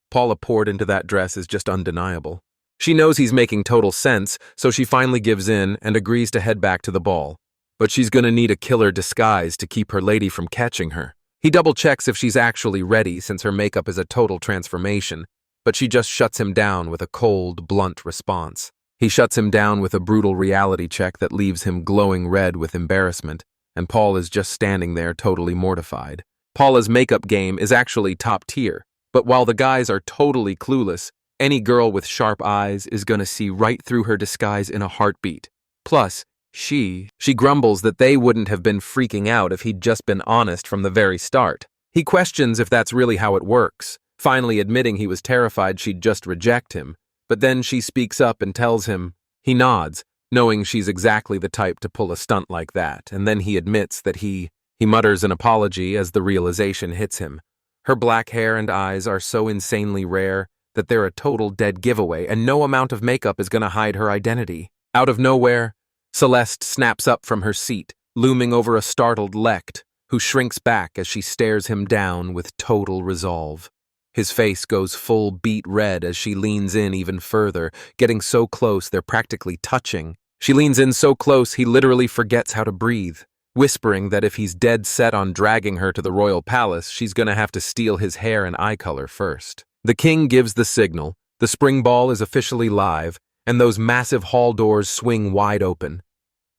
Paula poured into that dress is just undeniable. She knows he's making total sense, so she finally gives in and agrees to head back to the ball. But she's gonna need a killer disguise to keep her lady from catching her. He double-checks if she's actually ready since her makeup is a total transformation, but she just shuts him down with a cold, blunt response. He shuts him down with a brutal reality check that leaves him glowing red with embarrassment, and Paul is just standing there totally mortified. Paula's makeup game is actually top tier. But while the guys are totally clueless, any girl with sharp eyes is gonna see right through her disguise in a heartbeat. Plus, she grumbles that they wouldn't have been freaking out if he'd just been honest from the very start. He questions if that's really how it works, finally admitting he was terrified she'd just reject him, but then she speaks up and tells him. He nods, knowing she's exactly the type to pull a stunt like that, and then he admits that he mutters an apology as the realization hits him. Her black hair and eyes are so insanely rare that they're a total dead giveaway, and no amount of makeup is gonna hide her identity. Out of nowhere, Celeste snaps up from her seat, looming over a startled Lecht, who shrinks back as she stares him down with total resolve. His face goes full beet red as she leans in even further, getting so close they're practically touching. She leans in so close he literally forgets how to breathe, whispering that if he's dead set on dragging her to the royal palace, she's gonna have to steal his hair and eye color first. The king gives the signal, the spring ball is officially live, and those massive hall doors swing wide open.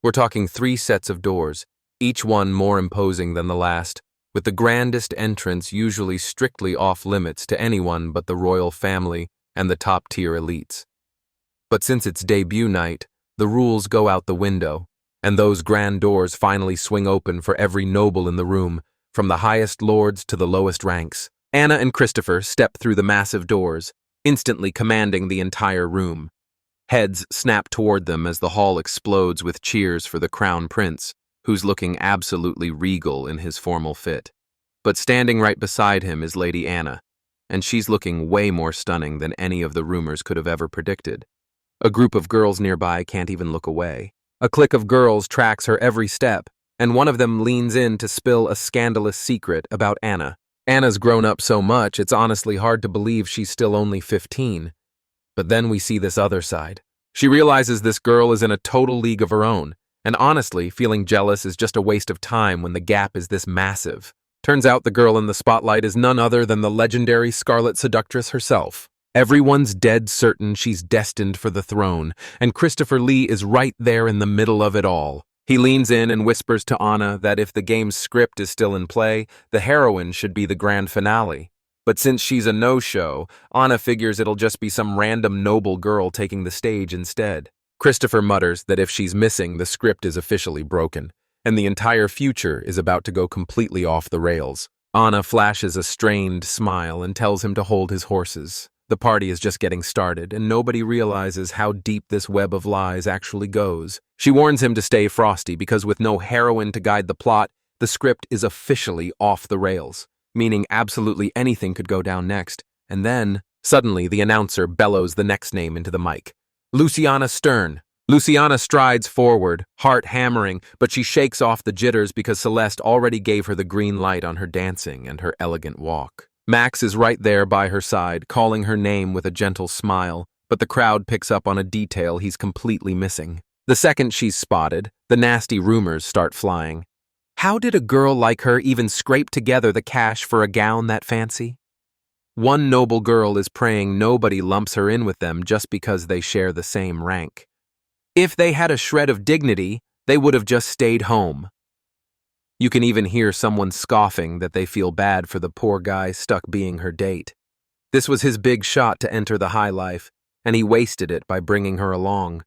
We're talking 3 sets of doors, each one more imposing than the last, with the grandest entrance usually strictly off-limits to anyone but the royal family and the top-tier elites. But since it's debut night, the rules go out the window, and those grand doors finally swing open for every noble in the room, from the highest lords to the lowest ranks. Anna and Christopher step through the massive doors, instantly commanding the entire room. Heads snap toward them as the hall explodes with cheers for the crown prince, who's looking absolutely regal in his formal fit. But standing right beside him is Lady Anna, and she's looking way more stunning than any of the rumors could have ever predicted. A group of girls nearby can't even look away. A clique of girls tracks her every step, and one of them leans in to spill a scandalous secret about Anna. Anna's grown up so much, it's honestly hard to believe she's still only 15. But then we see this other side. She realizes this girl is in a total league of her own, and honestly, feeling jealous is just a waste of time when the gap is this massive. Turns out the girl in the spotlight is none other than the legendary Scarlet Seductress herself. Everyone's dead certain she's destined for the throne, and Christopher Lee is right there in the middle of it all. He leans in and whispers to Anna that if the game's script is still in play, the heroine should be the grand finale. But since she's a no-show, Anna figures it'll just be some random noble girl taking the stage instead. Christopher mutters that if she's missing, the script is officially broken, and the entire future is about to go completely off the rails. Anna flashes a strained smile and tells him to hold his horses. The party is just getting started, and nobody realizes how deep this web of lies actually goes. She warns him to stay frosty because with no heroine to guide the plot, the script is officially off the rails, meaning absolutely anything could go down next. And then, suddenly, the announcer bellows the next name into the mic. Luciana Stern. Luciana strides forward, heart hammering, but she shakes off the jitters because Celeste already gave her the green light on her dancing and her elegant walk. Max is right there by her side, calling her name with a gentle smile, but the crowd picks up on a detail he's completely missing. The second she's spotted, the nasty rumors start flying. How did a girl like her even scrape together the cash for a gown that fancy? One noble girl is praying nobody lumps her in with them just because they share the same rank. If they had a shred of dignity, they would have just stayed home. You can even hear someone scoffing that they feel bad for the poor guy stuck being her date. This was his big shot to enter the high life, and he wasted it by bringing her along.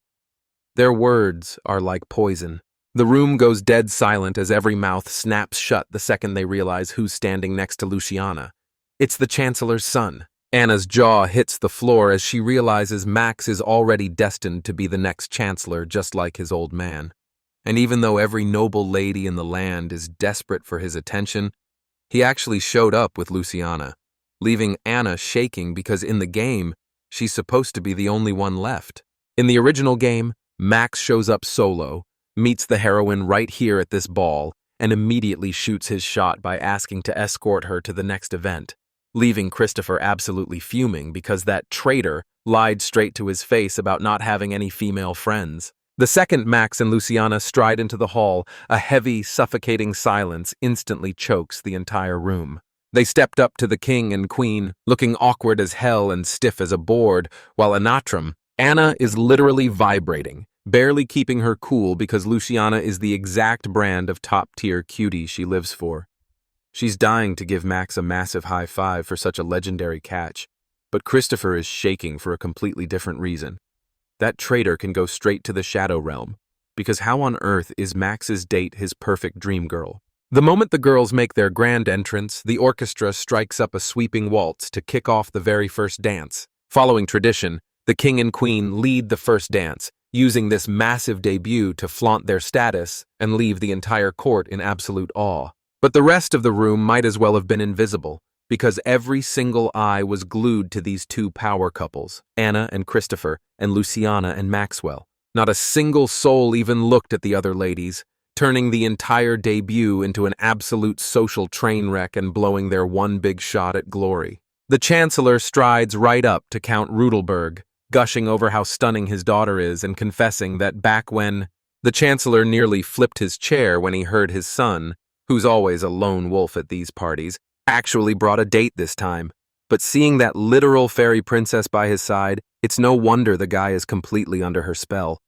Their words are like poison. The room goes dead silent as every mouth snaps shut the second they realize who's standing next to Luciana. It's the Chancellor's son. Anna's jaw hits the floor as she realizes Max is already destined to be the next Chancellor, just like his old man. And even though every noble lady in the land is desperate for his attention, he actually showed up with Luciana, leaving Anna shaking because in the game, she's supposed to be the only one left. In the original game, Max shows up solo, meets the heroine right here at this ball, and immediately shoots his shot by asking to escort her to the next event, leaving Christopher absolutely fuming because that traitor lied straight to his face about not having any female friends. The second Max and Luciana stride into the hall, a heavy, suffocating silence instantly chokes the entire room. They stepped up to the king and queen, looking awkward as hell and stiff as a board, while Anna is literally vibrating, barely keeping her cool because Luciana is the exact brand of top-tier cutie she lives for. She's dying to give Max a massive high five for such a legendary catch, but Christopher is shaking for a completely different reason. That traitor can go straight to the Shadow Realm, because how on earth is Max's date his perfect dream girl? The moment the girls make their grand entrance, the orchestra strikes up a sweeping waltz to kick off the very first dance. Following tradition, the king and queen lead the first dance, using this massive debut to flaunt their status and leave the entire court in absolute awe. But the rest of the room might as well have been invisible, because every single eye was glued to these two power couples, Anna and Christopher, and Luciana and Maxwell. Not a single soul even looked at the other ladies, turning the entire debut into an absolute social train wreck and blowing their one big shot at glory. The Chancellor strides right up to Count Rudelberg, gushing over how stunning his daughter is and confessing that back when the Chancellor nearly flipped his chair when he heard his son, who's always a lone wolf at these parties, actually brought a date this time. But seeing that literal fairy princess by his side, it's no wonder the guy is completely under her spell.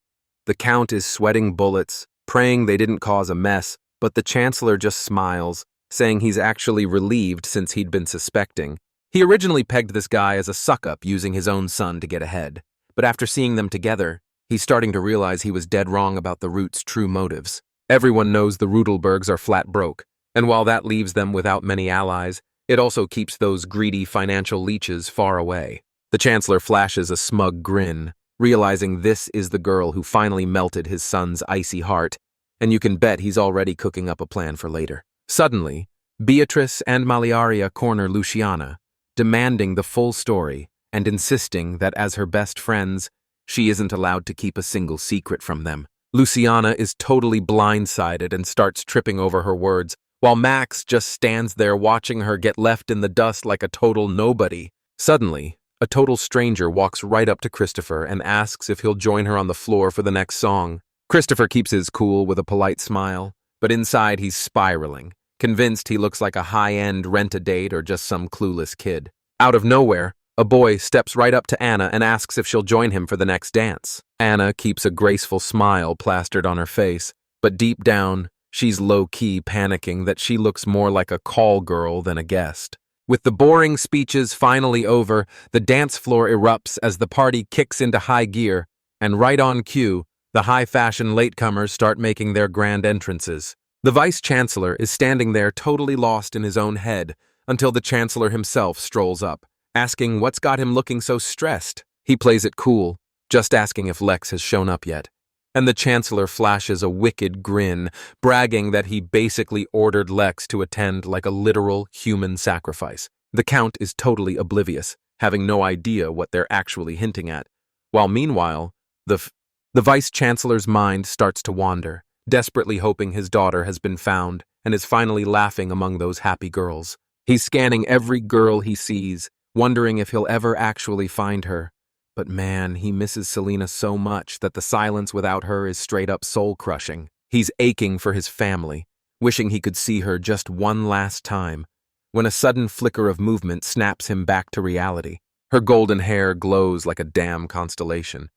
The Count is sweating bullets, praying they didn't cause a mess, but the Chancellor just smiles, saying he's actually relieved since he'd been suspecting. He originally pegged this guy as a suck-up using his own son to get ahead, but after seeing them together, he's starting to realize he was dead wrong about the Root's true motives. Everyone knows the Rudelbergs are flat broke, and while that leaves them without many allies, it also keeps those greedy financial leeches far away. The Chancellor flashes a smug grin, realizing this is the girl who finally melted his son's icy heart, and you can bet he's already cooking up a plan for later. Suddenly, Beatrice and Maliaria corner Luciana, demanding the full story and insisting that as her best friends, she isn't allowed to keep a single secret from them. Luciana is totally blindsided and starts tripping over her words, while Max just stands there watching her get left in the dust like a total nobody. Suddenly, a total stranger walks right up to Christopher and asks if he'll join her on the floor for the next song. Christopher keeps his cool with a polite smile, but inside he's spiraling, convinced he looks like a high-end rent-a-date or just some clueless kid. Out of nowhere, a boy steps right up to Anna and asks if she'll join him for the next dance. Anna keeps a graceful smile plastered on her face, but deep down, she's low-key panicking that she looks more like a call girl than a guest. With the boring speeches finally over, the dance floor erupts as the party kicks into high gear, and right on cue, the high-fashion latecomers start making their grand entrances. The Vice-Chancellor is standing there totally lost in his own head until the Chancellor himself strolls up, asking what's got him looking so stressed. He plays it cool, just asking if Lex has shown up yet. And the Chancellor flashes a wicked grin, bragging that he basically ordered Lex to attend like a literal human sacrifice. The Count is totally oblivious, having no idea what they're actually hinting at, while meanwhile, the Vice-Chancellor's mind starts to wander, desperately hoping his daughter has been found and is finally laughing among those happy girls. He's scanning every girl he sees, wondering if he'll ever actually find her. But man, he misses Serena so much that the silence without her is straight up soul-crushing. He's aching for his family, wishing he could see her just one last time, when a sudden flicker of movement snaps him back to reality. Her golden hair glows like a damn constellation,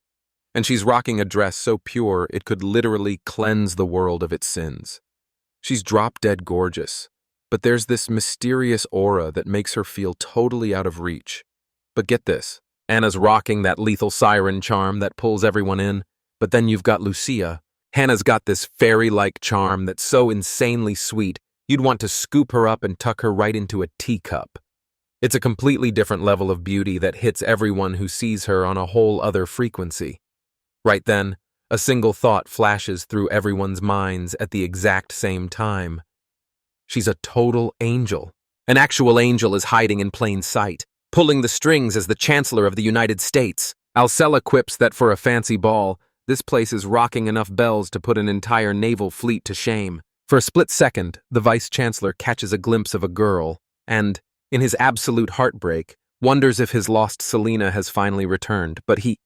and she's rocking a dress so pure it could literally cleanse the world of its sins. She's drop-dead gorgeous, but there's this mysterious aura that makes her feel totally out of reach. But get this, Anna's rocking that lethal siren charm that pulls everyone in, but then you've got Lucia. Hannah's got this fairy-like charm that's so insanely sweet, you'd want to scoop her up and tuck her right into a teacup. It's a completely different level of beauty that hits everyone who sees her on a whole other frequency. Right then, a single thought flashes through everyone's minds at the exact same time. She's a total angel. An actual angel is hiding in plain sight, pulling the strings as the Chancellor of the United States. Alcella quips that for a fancy ball, this place is rocking enough bells to put an entire naval fleet to shame. For a split second, the Vice-Chancellor catches a glimpse of a girl, and, in his absolute heartbreak, wonders if his lost Serena has finally returned, but he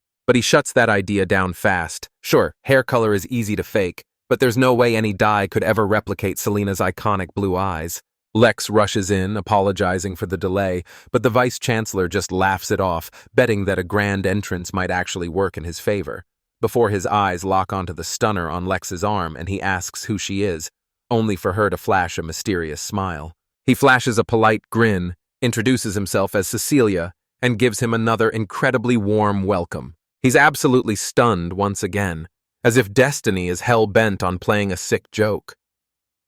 shuts that idea down fast. Sure, hair color is easy to fake, but there's no way any dye could ever replicate Selena's iconic blue eyes. Lex rushes in, apologizing for the delay, but the Vice-Chancellor just laughs it off, betting that a grand entrance might actually work in his favor. Before his eyes lock onto the stunner on Lex's arm and he asks who she is, only for her to flash a mysterious smile. He flashes a polite grin, introduces himself as Cecilia, and gives him another incredibly warm welcome. He's absolutely stunned once again, as if destiny is hell-bent on playing a sick joke.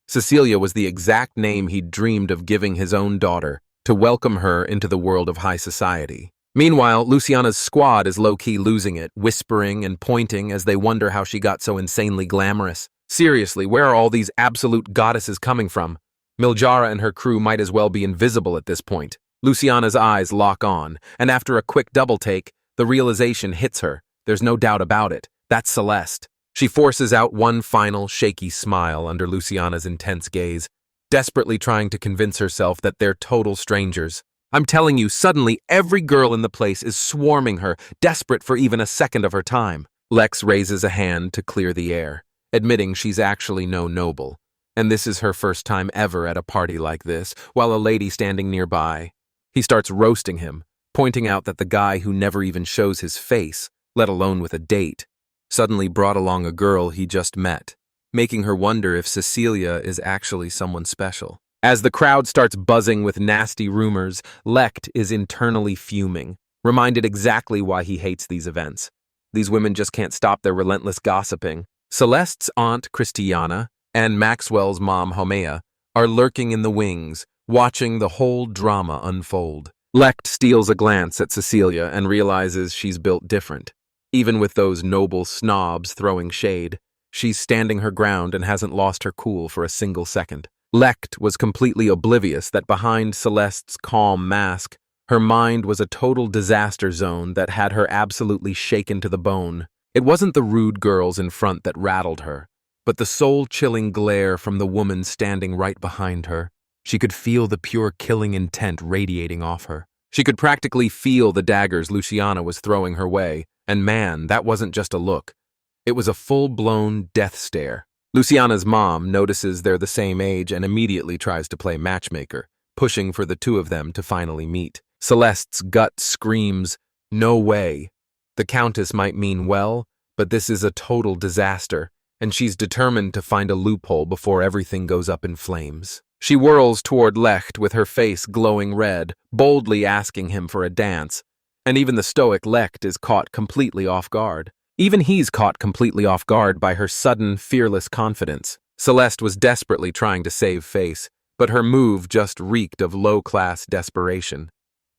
Cecilia was the exact name he'd dreamed of giving his own daughter, to welcome her into the world of high society. Meanwhile, Luciana's squad is low-key losing it, whispering and pointing as they wonder how she got so insanely glamorous. Seriously, where are all these absolute goddesses coming from? Miljara and her crew might as well be invisible at this point. Luciana's eyes lock on, and after a quick double-take, the realization hits her. There's no doubt about it. That's Celeste. She forces out one final, shaky smile under Luciana's intense gaze, desperately trying to convince herself that they're total strangers. I'm telling you, suddenly every girl in the place is swarming her, desperate for even a second of her time. Lex raises a hand to clear the air, admitting she's actually no noble, and this is her first time ever at a party like this, while a lady standing nearby. He starts roasting him, pointing out that the guy who never even shows his face, let alone with a date, suddenly brought along a girl he just met, making her wonder if Cecilia is actually someone special. As the crowd starts buzzing with nasty rumors, Lecht is internally fuming, reminded exactly why he hates these events. These women just can't stop their relentless gossiping. Celeste's aunt, Christiana, and Maxwell's mom, Homea, are lurking in the wings, watching the whole drama unfold. Lecht steals a glance at Cecilia and realizes she's built different. Even with those noble snobs throwing shade, she's standing her ground and hasn't lost her cool for a single second. Lecht was completely oblivious that behind Celeste's calm mask, her mind was a total disaster zone that had her absolutely shaken to the bone. It wasn't the rude girls in front that rattled her, but the soul-chilling glare from the woman standing right behind her. She could feel the pure killing intent radiating off her. She could practically feel the daggers Luciana was throwing her way, and man, that wasn't just a look. It was a full-blown death stare. Luciana's mom notices they're the same age and immediately tries to play matchmaker, pushing for the two of them to finally meet. Celeste's gut screams, "No way." The Countess might mean well, but this is a total disaster, and she's determined to find a loophole before everything goes up in flames. She whirls toward Lecht with her face glowing red, boldly asking him for a dance, and even the stoic Lecht is caught completely off guard. Even he's caught completely off guard by her sudden, fearless confidence. Celeste was desperately trying to save face, but her move just reeked of low-class desperation.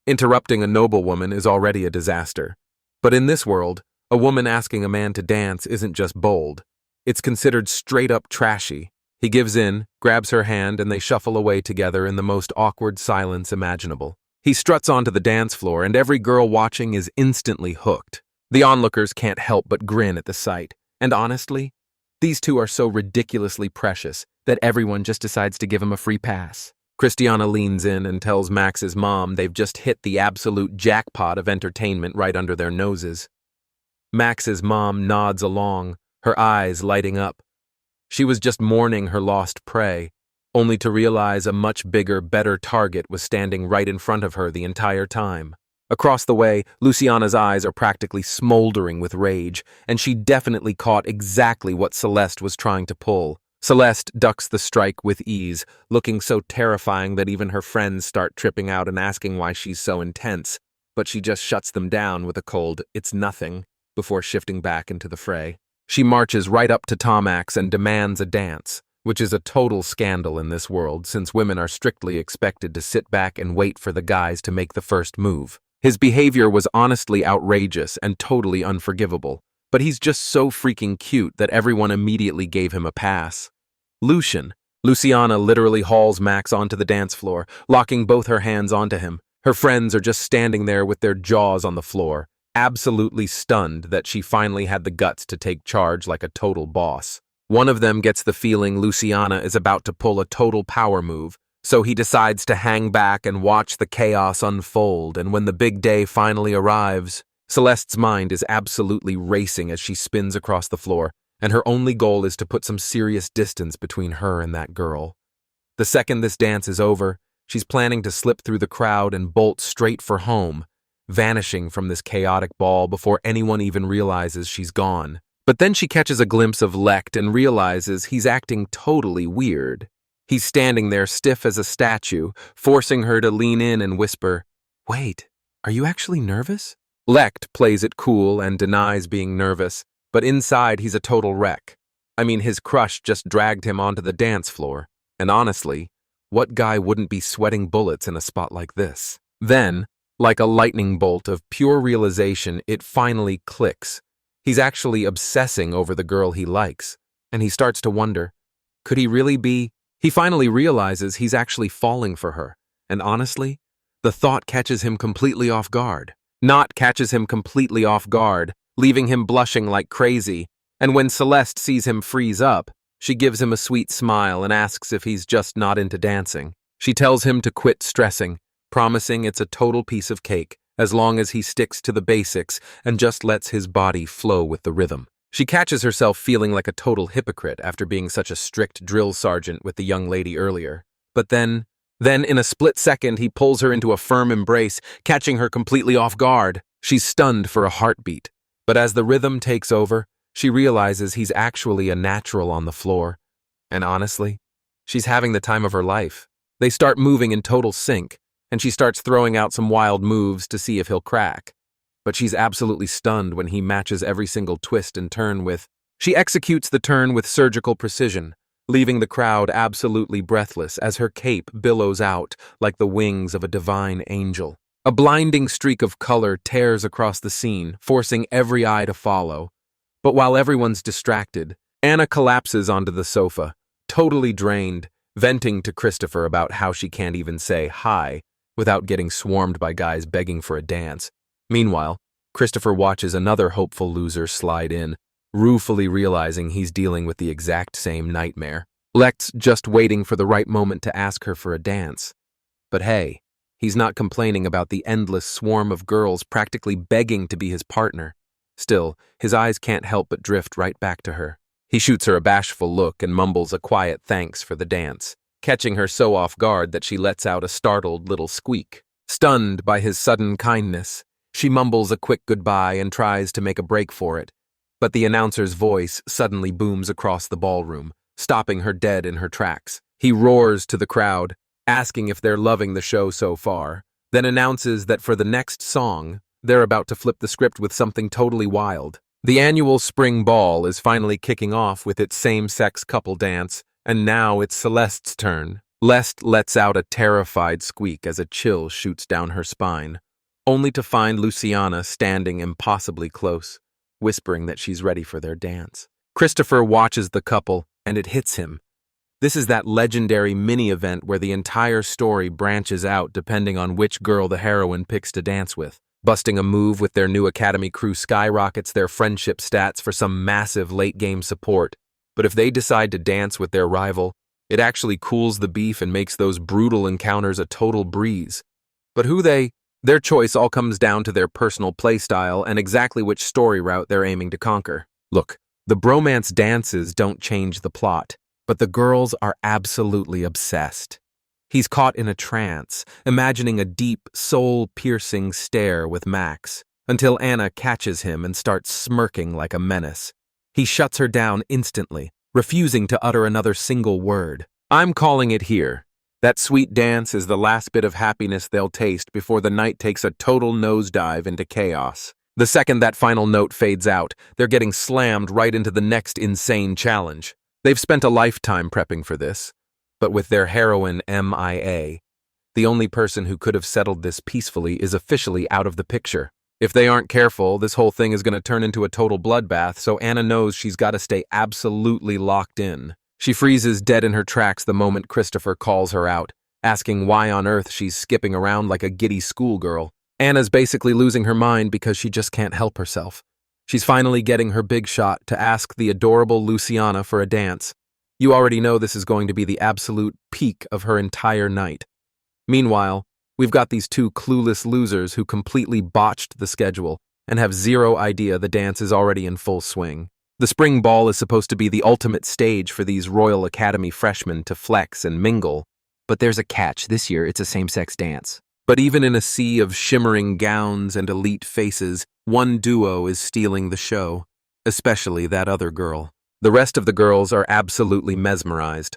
Interrupting a noblewoman is already a disaster. But in this world, a woman asking a man to dance isn't just bold. It's considered straight-up trashy. He gives in, grabs her hand, and they shuffle away together in the most awkward silence imaginable. He struts onto the dance floor, and every girl watching is instantly hooked. The onlookers can't help but grin at the sight, and honestly, these two are so ridiculously precious that everyone just decides to give him a free pass. Christiana leans in and tells Max's mom they've just hit the absolute jackpot of entertainment right under their noses. Max's mom nods along, her eyes lighting up. She was just mourning her lost prey, only to realize a much bigger, better target was standing right in front of her the entire time. Across the way, Luciana's eyes are practically smoldering with rage, and she definitely caught exactly what Celeste was trying to pull. Celeste ducks the strike with ease, looking so terrifying that even her friends start tripping out and asking why she's so intense, but she just shuts them down with a cold, "It's nothing," before shifting back into the fray. She marches right up to Tomax and demands a dance, which is a total scandal in this world since women are strictly expected to sit back and wait for the guys to make the first move. His behavior was honestly outrageous and totally unforgivable, but he's just so freaking cute that everyone immediately gave him a pass. Luciana literally hauls Max onto the dance floor, locking both her hands onto him. Her friends are just standing there with their jaws on the floor, absolutely stunned that she finally had the guts to take charge like a total boss. One of them gets the feeling Luciana is about to pull a total power move, so he decides to hang back and watch the chaos unfold, and when the big day finally arrives, Celeste's mind is absolutely racing as she spins across the floor, and her only goal is to put some serious distance between her and that girl. The second this dance is over, she's planning to slip through the crowd and bolt straight for home, vanishing from this chaotic ball before anyone even realizes she's gone. But then she catches a glimpse of Isekai'D and realizes he's acting totally weird. He's standing there stiff as a statue, forcing her to lean in and whisper, "Wait, are you actually nervous?" Isekai'D plays it cool and denies being nervous, but inside he's a total wreck. I mean, his crush just dragged him onto the dance floor, and honestly, what guy wouldn't be sweating bullets in a spot like this? Then, like a lightning bolt of pure realization, it finally clicks. He's actually obsessing over the girl he likes, and he starts to wonder, could he really be? He finally realizes he's actually falling for her, and honestly, the thought catches him completely off guard. Not catches him completely off guard, leaving him blushing like crazy, and when Celeste sees him freeze up, she gives him a sweet smile and asks if he's just not into dancing. She tells him to quit stressing, promising it's a total piece of cake, as long as he sticks to the basics and just lets his body flow with the rhythm. She catches herself feeling like a total hypocrite after being such a strict drill sergeant with the young lady earlier. But then in a split second, he pulls her into a firm embrace, catching her completely off guard. She's stunned for a heartbeat. But as the rhythm takes over, she realizes he's actually a natural on the floor. And honestly, she's having the time of her life. They start moving in total sync, and she starts throwing out some wild moves to see if he'll crack. But she's absolutely stunned when he matches every single twist and turn with. She executes the turn with surgical precision, leaving the crowd absolutely breathless as her cape billows out like the wings of a divine angel. A blinding streak of color tears across the scene, forcing every eye to follow. But while everyone's distracted, Anna collapses onto the sofa, totally drained, venting to Christopher about how she can't even say hi without getting swarmed by guys begging for a dance. Meanwhile, Christopher watches another hopeful loser slide in, ruefully realizing he's dealing with the exact same nightmare. Isekai'D's just waiting for the right moment to ask her for a dance. But hey, he's not complaining about the endless swarm of girls practically begging to be his partner. Still, his eyes can't help but drift right back to her. He shoots her a bashful look and mumbles a quiet thanks for the dance, catching her so off guard that she lets out a startled little squeak. Stunned by his sudden kindness, she mumbles a quick goodbye and tries to make a break for it, but the announcer's voice suddenly booms across the ballroom, stopping her dead in her tracks. He roars to the crowd, asking if they're loving the show so far, then announces that for the next song, they're about to flip the script with something totally wild. The annual spring ball is finally kicking off with its same-sex couple dance, and now it's Celeste's turn. Celeste lets out a terrified squeak as a chill shoots down her spine, only to find Luciana standing impossibly close, whispering that she's ready for their dance. Christopher watches the couple, and it hits him. This is that legendary mini-event where the entire story branches out depending on which girl the heroine picks to dance with. Busting a move with their new academy crew skyrockets their friendship stats for some massive late-game support. But if they decide to dance with their rival, it actually cools the beef and makes those brutal encounters a total breeze. But their choice all comes down to their personal playstyle and exactly which story route they're aiming to conquer. Look, the bromance dances don't change the plot. but the girls are absolutely obsessed. He's caught in a trance, imagining a deep, soul-piercing stare with Max, until Anna catches him and starts smirking like a menace. He shuts her down instantly, refusing to utter another single word. I'm calling it here. That sweet dance is the last bit of happiness they'll taste before the night takes a total nosedive into chaos. The second that final note fades out, they're getting slammed right into the next insane challenge. They've spent a lifetime prepping for this, but with their heroine MIA, the only person who could have settled this peacefully is officially out of the picture. If they aren't careful, this whole thing is going to turn into a total bloodbath, so Anna knows she's got to stay absolutely locked in. She freezes dead in her tracks the moment Christopher calls her out, asking why on earth she's skipping around like a giddy schoolgirl. Anna's basically losing her mind because she just can't help herself. She's finally getting her big shot to ask the adorable Luciana for a dance. You already know this is going to be the absolute peak of her entire night. Meanwhile, we've got these two clueless losers who completely botched the schedule and have zero idea the dance is already in full swing. The spring ball is supposed to be the ultimate stage for these Royal Academy freshmen to flex and mingle, but there's a catch. This year, it's a same-sex dance. But even in a sea of shimmering gowns and elite faces, one duo is stealing the show, especially that other girl. The rest of the girls are absolutely mesmerized,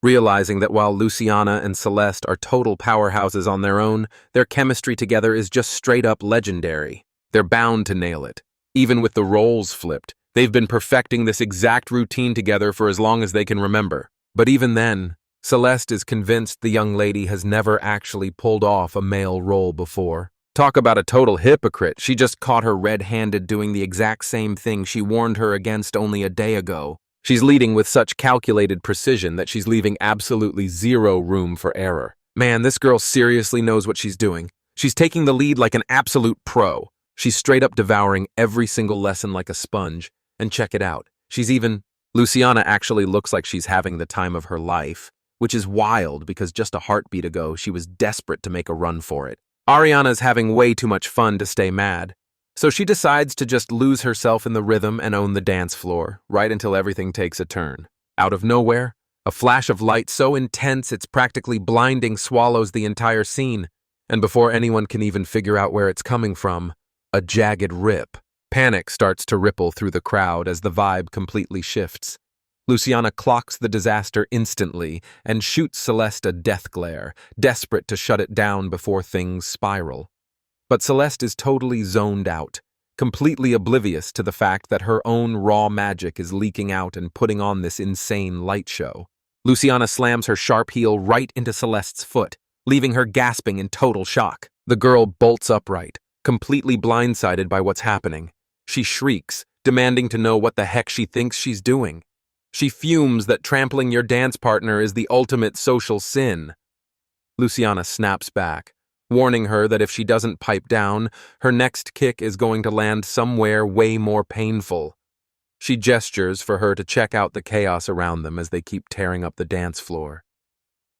realizing that while Luciana and Celeste are total powerhouses on their own, their chemistry together is just straight-up legendary. They're bound to nail it. Even with the roles flipped, they've been perfecting this exact routine together for as long as they can remember. But even then, Celeste is convinced the young lady has never actually pulled off a male role before. Talk about a total hypocrite. She just caught her red-handed doing the exact same thing she warned her against only a day ago. She's leading with such calculated precision that she's leaving absolutely zero room for error. Man, this girl seriously knows what she's doing. She's taking the lead like an absolute pro. She's straight up devouring every single lesson like a sponge. And check it out. Luciana actually looks like she's having the time of her life, which is wild because just a heartbeat ago she was desperate to make a run for it. Ariana's having way too much fun to stay mad, so she decides to just lose herself in the rhythm and own the dance floor, right until everything takes a turn. Out of nowhere, a flash of light so intense it's practically blinding swallows the entire scene, and before anyone can even figure out where it's coming from, a jagged rip. Panic starts to ripple through the crowd as the vibe completely shifts. Luciana clocks the disaster instantly and shoots Celeste a death glare, desperate to shut it down before things spiral. But Celeste is totally zoned out, completely oblivious to the fact that her own raw magic is leaking out and putting on this insane light show. Luciana slams her sharp heel right into Celeste's foot, leaving her gasping in total shock. The girl bolts upright, completely blindsided by what's happening. She shrieks, demanding to know what the heck she thinks she's doing. She fumes that trampling your dance partner is the ultimate social sin. Luciana snaps back, warning her that if she doesn't pipe down, her next kick is going to land somewhere way more painful. She gestures for her to check out the chaos around them as they keep tearing up the dance floor.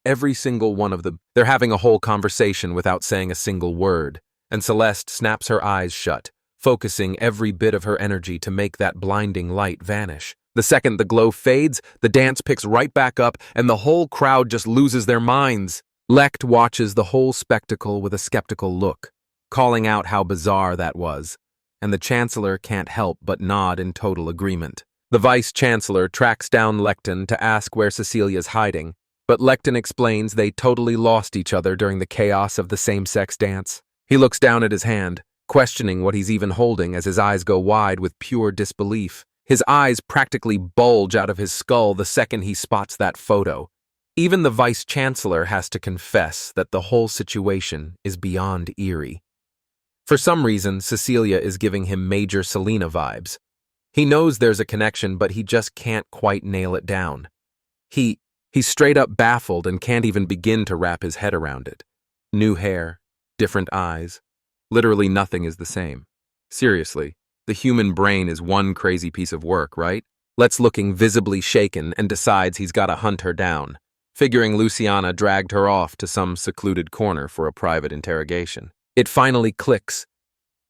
Every single one of them, they're having a whole conversation without saying a single word, and Celeste snaps her eyes shut, focusing every bit of her energy to make that blinding light vanish. The second the glow fades, the dance picks right back up, and the whole crowd just loses their minds. Lecht watches the whole spectacle with a skeptical look, calling out how bizarre that was, and the Chancellor can't help but nod in total agreement. The Vice-Chancellor tracks down Lechton to ask where Cecilia's hiding, but Lechton explains they totally lost each other during the chaos of the same-sex dance. He looks down at his hand, questioning what he's even holding as his eyes go wide with pure disbelief. His eyes practically bulge out of his skull the second he spots that photo. Even the Vice-Chancellor has to confess that the whole situation is beyond eerie. For some reason, Cecilia is giving him major Selena vibes. He knows there's a connection, but he just can't quite nail it down. He's straight up baffled and can't even begin to wrap his head around it. New hair, different eyes. Literally nothing is the same. Seriously, the human brain is one crazy piece of work, right? Lecht's looking visibly shaken and decides he's got to hunt her down, figuring Luciana dragged her off to some secluded corner for a private interrogation. It finally clicks.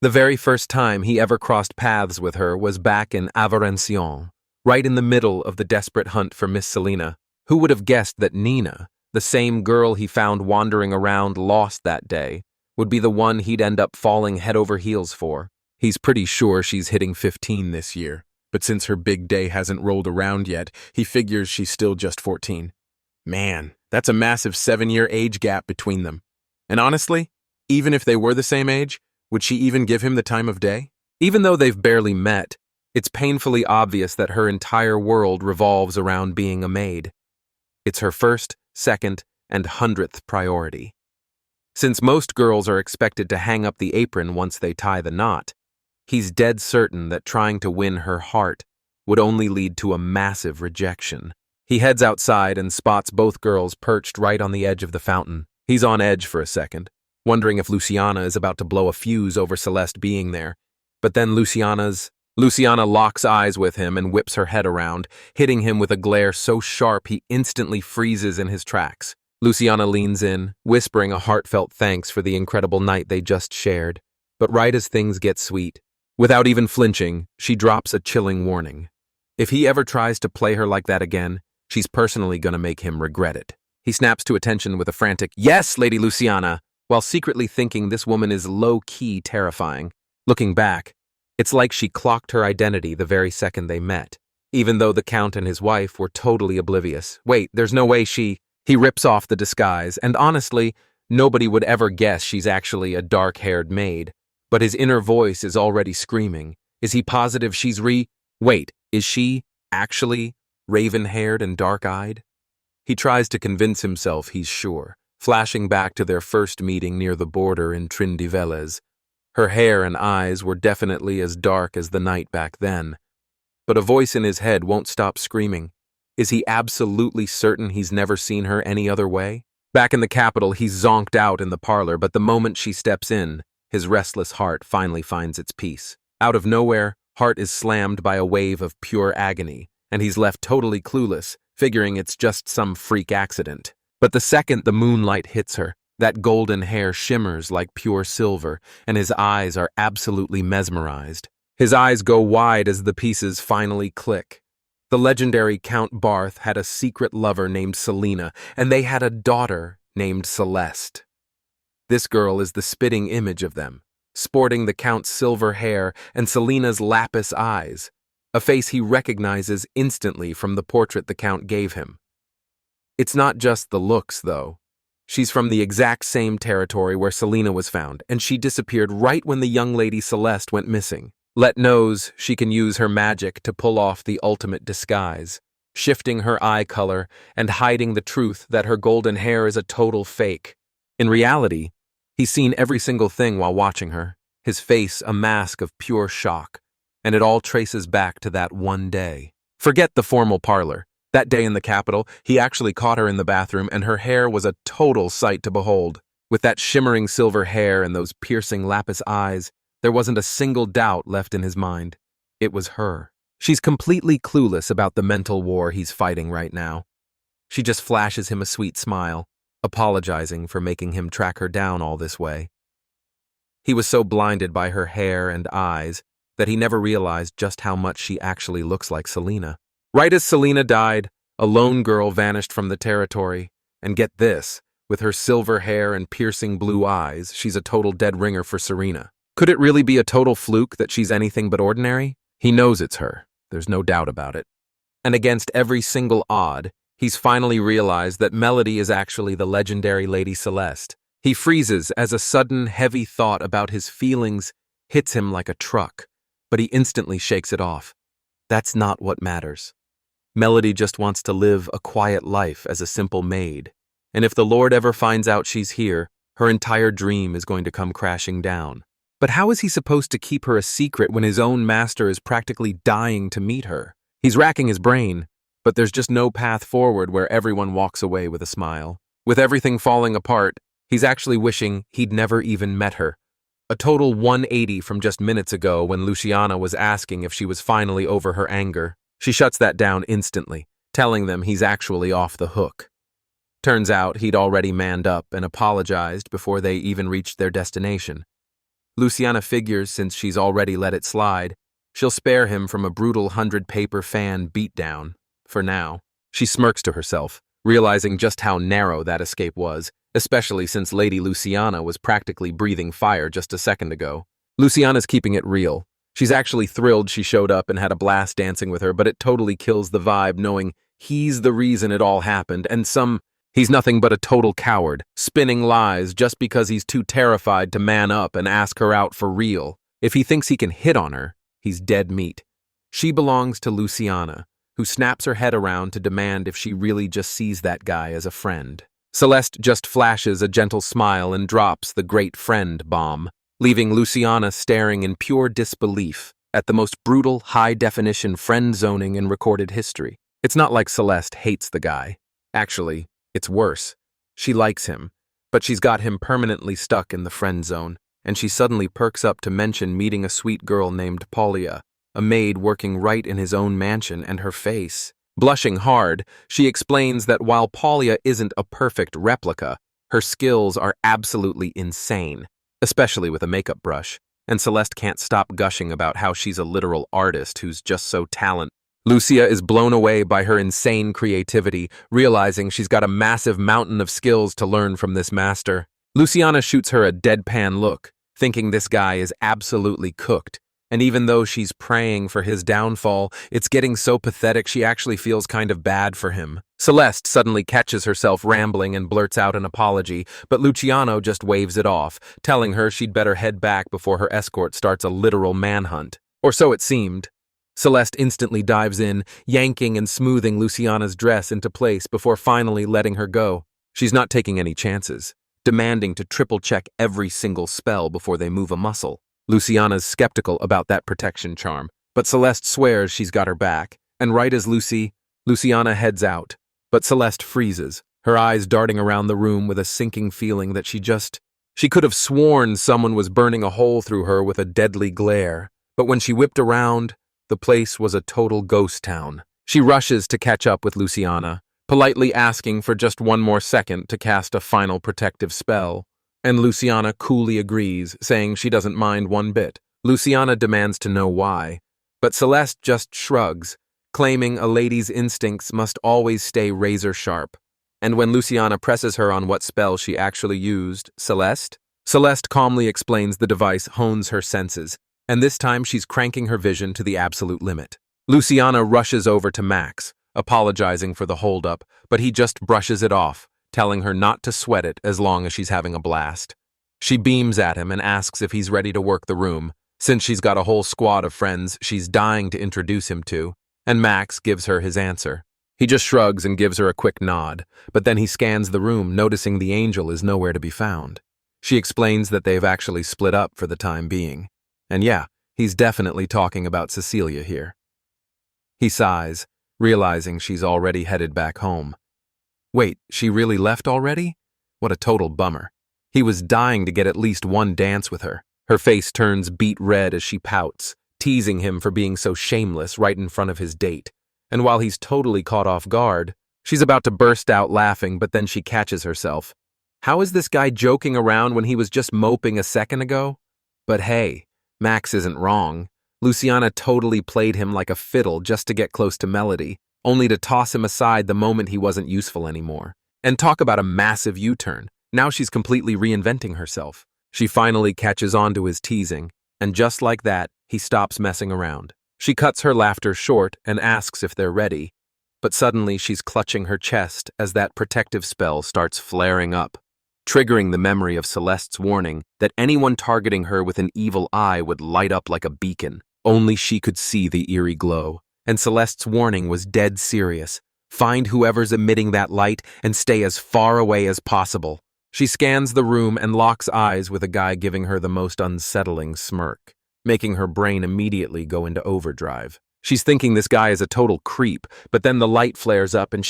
The very first time he ever crossed paths with her was back in Avarancion, right in the middle of the desperate hunt for Miss Serena. Who would have guessed that Nina, the same girl he found wandering around lost that day, would be the one he'd end up falling head over heels for? He's pretty sure she's hitting 15 this year, but since her big day hasn't rolled around yet, he figures she's still just 14. Man, that's a massive 7-year age gap between them. And honestly, even if they were the same age, would she even give him the time of day? Even though they've barely met, it's painfully obvious that her entire world revolves around being a maid. It's her first, second, and 100th priority. Since most girls are expected to hang up the apron once they tie the knot, he's dead certain that trying to win her heart would only lead to a massive rejection. He heads outside and spots both girls perched right on the edge of the fountain. He's on edge for a second, wondering if Luciana is about to blow a fuse over Celeste being there. But then Luciana locks eyes with him and whips her head around, hitting him with a glare so sharp he instantly freezes in his tracks. Luciana leans in, whispering a heartfelt thanks for the incredible night they just shared. But right as things get sweet, without even flinching, she drops a chilling warning. If he ever tries to play her like that again, she's personally gonna make him regret it. He snaps to attention with a frantic, "Yes, Lady Luciana," while secretly thinking this woman is low-key terrifying. Looking back, it's like she clocked her identity the very second they met, even though the Count and his wife were totally oblivious. Wait, there's no way she... He rips off the disguise, and honestly, nobody would ever guess she's actually a dark-haired maid. But his inner voice is already screaming. Is he positive she's Wait, is she actually raven-haired and dark-eyed? He tries to convince himself he's sure, flashing back to their first meeting near the border in Trindiveles. Her hair and eyes were definitely as dark as the night back then. But a voice in his head won't stop screaming. Is he absolutely certain he's never seen her any other way? Back in the capital, he's zonked out in the parlor, but the moment she steps in, his restless heart finally finds its peace. Out of nowhere, Hart is slammed by a wave of pure agony, and he's left totally clueless, figuring it's just some freak accident. But the second the moonlight hits her, that golden hair shimmers like pure silver, and his eyes are absolutely mesmerized. His eyes go wide as the pieces finally click. The legendary Count Barth had a secret lover named Serena, and they had a daughter named Celeste. This girl is the spitting image of them, sporting the Count's silver hair and Selena's lapis eyes, a face he recognizes instantly from the portrait the Count gave him. It's not just the looks, though. She's from the exact same territory where Serena was found, and she disappeared right when the young lady Celeste went missing. Let knows she can use her magic to pull off the ultimate disguise, shifting her eye color and hiding the truth that her golden hair is a total fake. In reality, he's seen every single thing while watching her, his face a mask of pure shock, and it all traces back to that one day. Forget the formal parlor. That day in the capital, he actually caught her in the bathroom, and her hair was a total sight to behold. With that shimmering silver hair and those piercing lapis eyes, there wasn't a single doubt left in his mind. It was her. She's completely clueless about the mental war he's fighting right now. She just flashes him a sweet smile, apologizing for making him track her down all this way. He was so blinded by her hair and eyes that he never realized just how much she actually looks like Serena. Right as Serena died, a lone girl vanished from the territory, and get this, with her silver hair and piercing blue eyes, she's a total dead ringer for Serena. Could it really be a total fluke that she's anything but ordinary? He knows it's her. There's no doubt about it. And against every single odd, he's finally realized that Melody is actually the legendary Lady Celeste. He freezes as a sudden, heavy thought about his feelings hits him like a truck, but he instantly shakes it off. That's not what matters. Melody just wants to live a quiet life as a simple maid, and if the Lord ever finds out she's here, her entire dream is going to come crashing down. But how is he supposed to keep her a secret when his own master is practically dying to meet her? He's racking his brain, but there's just no path forward where everyone walks away with a smile. With everything falling apart, he's actually wishing he'd never even met her. A total 180 from just minutes ago when Luciana was asking if she was finally over her anger. She shuts that down instantly, telling them he's actually off the hook. Turns out he'd already manned up and apologized before they even reached their destination. Luciana figures since she's already let it slide, She'll spare him from a brutal 100-paper fan beatdown, for now. She smirks to herself, realizing just how narrow that escape was, especially since Lady Luciana was practically breathing fire just a second ago. Luciana's keeping it real. She's actually thrilled she showed up and had a blast dancing with her, but it totally kills the vibe knowing he's the reason it all happened, and he's nothing but a total coward, spinning lies just because he's too terrified to man up and ask her out for real. If he thinks he can hit on her, he's dead meat. She belongs to Luciana, who snaps her head around to demand if she really just sees that guy as a friend. Celeste just flashes a gentle smile and drops the great friend bomb, leaving Luciana staring in pure disbelief at the most brutal, high-definition friend zoning in recorded history. It's not like Celeste hates the guy. Actually, it's worse. She likes him, but she's got him permanently stuck in the friend zone, and she suddenly perks up to mention meeting a sweet girl named Paulia, a maid working right in his own mansion, and her face. Blushing hard, she explains that while Paulia isn't a perfect replica, her skills are absolutely insane, especially with a makeup brush, and Celeste can't stop gushing about how she's a literal artist who's just so talented. Lucia is blown away by her insane creativity, realizing she's got a massive mountain of skills to learn from this master. Luciana shoots her a deadpan look, thinking this guy is absolutely cooked. And even though she's praying for his downfall, it's getting so pathetic she actually feels kind of bad for him. Celeste suddenly catches herself rambling and blurts out an apology, but Luciano just waves it off, telling her she'd better head back before her escort starts a literal manhunt. Or so it seemed. Celeste instantly dives in, yanking and smoothing Luciana's dress into place before finally letting her go. She's not taking any chances, demanding to triple-check every single spell before they move a muscle. Luciana's skeptical about that protection charm, but Celeste swears she's got her back, and right as Luciana heads out, but Celeste freezes, her eyes darting around the room with a sinking feeling that she could have sworn someone was burning a hole through her with a deadly glare, but when she whipped around, the place was a total ghost town. She rushes to catch up with Luciana, politely asking for just one more second to cast a final protective spell. And Luciana coolly agrees, saying she doesn't mind one bit. Luciana demands to know why, but Celeste just shrugs, claiming a lady's instincts must always stay razor-sharp. And when Luciana presses her on what spell she actually used, Celeste calmly explains the device hones her senses, and this time she's cranking her vision to the absolute limit. Luciana rushes over to Max, apologizing for the holdup, but he just brushes it off, telling her not to sweat it as long as she's having a blast. She beams at him and asks if he's ready to work the room, since she's got a whole squad of friends she's dying to introduce him to, and Max gives her his answer. He just shrugs and gives her a quick nod, but then he scans the room, noticing the angel is nowhere to be found. She explains that they've actually split up for the time being. And yeah, he's definitely talking about Cecilia here. He sighs, realizing she's already headed back home. Wait, she really left already? What a total bummer. He was dying to get at least one dance with her. Her face turns beet red as she pouts, teasing him for being so shameless right in front of his date. And while he's totally caught off guard, she's about to burst out laughing, but then she catches herself. How is this guy joking around when he was just moping a second ago? But hey, Max isn't wrong. Luciana totally played him like a fiddle just to get close to melody, only to toss him aside the moment he wasn't useful anymore. And talk about a massive U-turn. Now she's completely reinventing herself. She finally catches on to his teasing, and just like that, he stops messing around. She cuts her laughter short and asks if they're ready, but suddenly she's clutching her chest as that protective spell starts flaring up, triggering the memory of Celeste's warning that anyone targeting her with an evil eye would light up like a beacon. Only she could see the eerie glow. And Celeste's warning was dead serious. Find whoever's emitting that light and stay as far away as possible. She scans the room and locks eyes with a guy giving her the most unsettling smirk, making her brain immediately go into overdrive. She's thinking this guy is a total creep, but then the light flares up and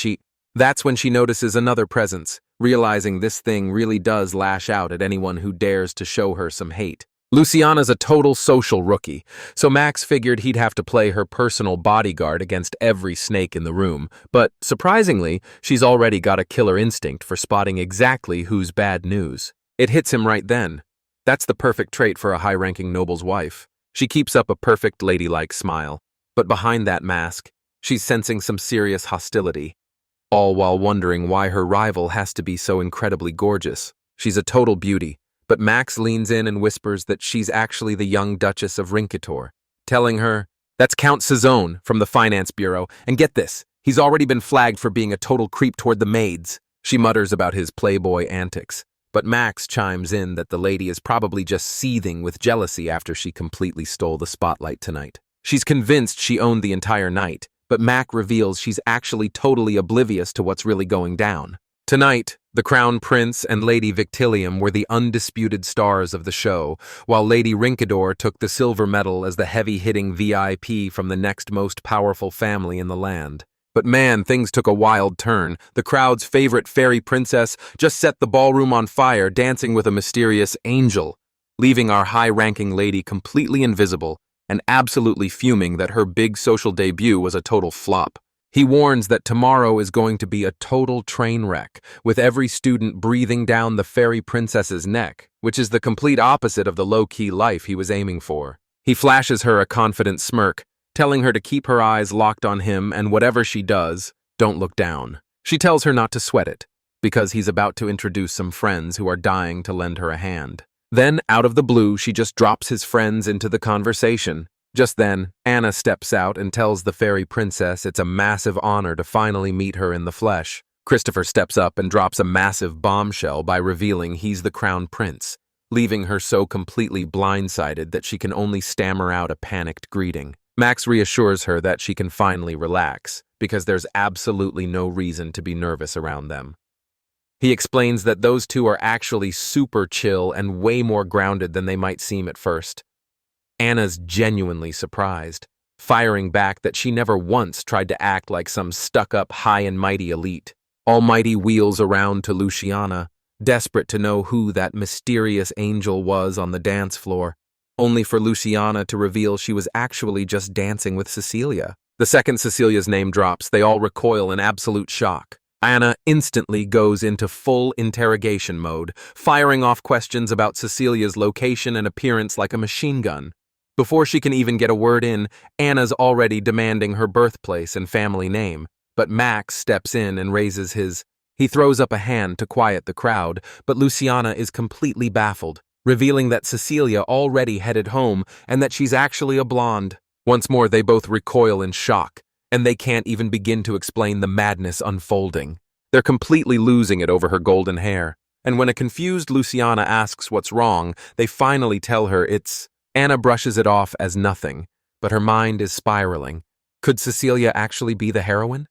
that's when she notices another presence, realizing this thing really does lash out at anyone who dares to show her some hate. Luciana's a total social rookie, so Max figured he'd have to play her personal bodyguard against every snake in the room, but surprisingly, she's already got a killer instinct for spotting exactly who's bad news. It hits him right then. That's the perfect trait for a high-ranking noble's wife. She keeps up a perfect ladylike smile, but behind that mask, she's sensing some serious hostility, all while wondering why her rival has to be so incredibly gorgeous. She's a total beauty, but Max leans in and whispers that she's actually the young Duchess of Rinkitor, telling her, "That's Count Cezone from the Finance Bureau, and get this, he's already been flagged for being a total creep toward the maids." She mutters about his playboy antics, but Max chimes in that the lady is probably just seething with jealousy after she completely stole the spotlight tonight. She's convinced she owned the entire night, but Mac reveals she's actually totally oblivious to what's really going down. Tonight, the Crown Prince and Lady Victilium were the undisputed stars of the show, while Lady Rinkador took the silver medal as the heavy-hitting VIP from the next most powerful family in the land. But man, things took a wild turn. The crowd's favorite fairy princess just set the ballroom on fire, dancing with a mysterious angel, leaving our high-ranking lady completely invisible and absolutely fuming that her big social debut was a total flop. He warns that tomorrow is going to be a total train wreck, with every student breathing down the fairy princess's neck, which is the complete opposite of the low-key life he was aiming for. He flashes her a confident smirk, telling her to keep her eyes locked on him and whatever she does, don't look down. She tells her not to sweat it, because he's about to introduce some friends who are dying to lend her a hand. Then, out of the blue, she just drops his friends into the conversation. Just then, Anna steps out and tells the fairy princess it's a massive honor to finally meet her in the flesh. Christopher steps up and drops a massive bombshell by revealing he's the crown prince, leaving her so completely blindsided that she can only stammer out a panicked greeting. Max reassures her that she can finally relax, because there's absolutely no reason to be nervous around them. He explains that those two are actually super chill and way more grounded than they might seem at first. Anna's genuinely surprised, firing back that she never once tried to act like some stuck-up high and mighty elite. Almighty wheels around to Luciana, desperate to know who that mysterious angel was on the dance floor, only for Luciana to reveal she was actually just dancing with Cecilia. The second Cecilia's name drops, they all recoil in absolute shock. Anna instantly goes into full interrogation mode, firing off questions about Cecilia's location and appearance like a machine gun. Before she can even get a word in, Anna's already demanding her birthplace and family name, but Max steps in and raises his. He throws up a hand to quiet the crowd, but Luciana is completely baffled, revealing that Cecilia already headed home and that she's actually a blonde. Once more, they both recoil in shock, and they can't even begin to explain the madness unfolding. They're completely losing it over her golden hair, and when a confused Luciana asks what's wrong, they finally tell her it's. Anna brushes it off as nothing, but her mind is spiraling. Could Cecilia actually be the heroine?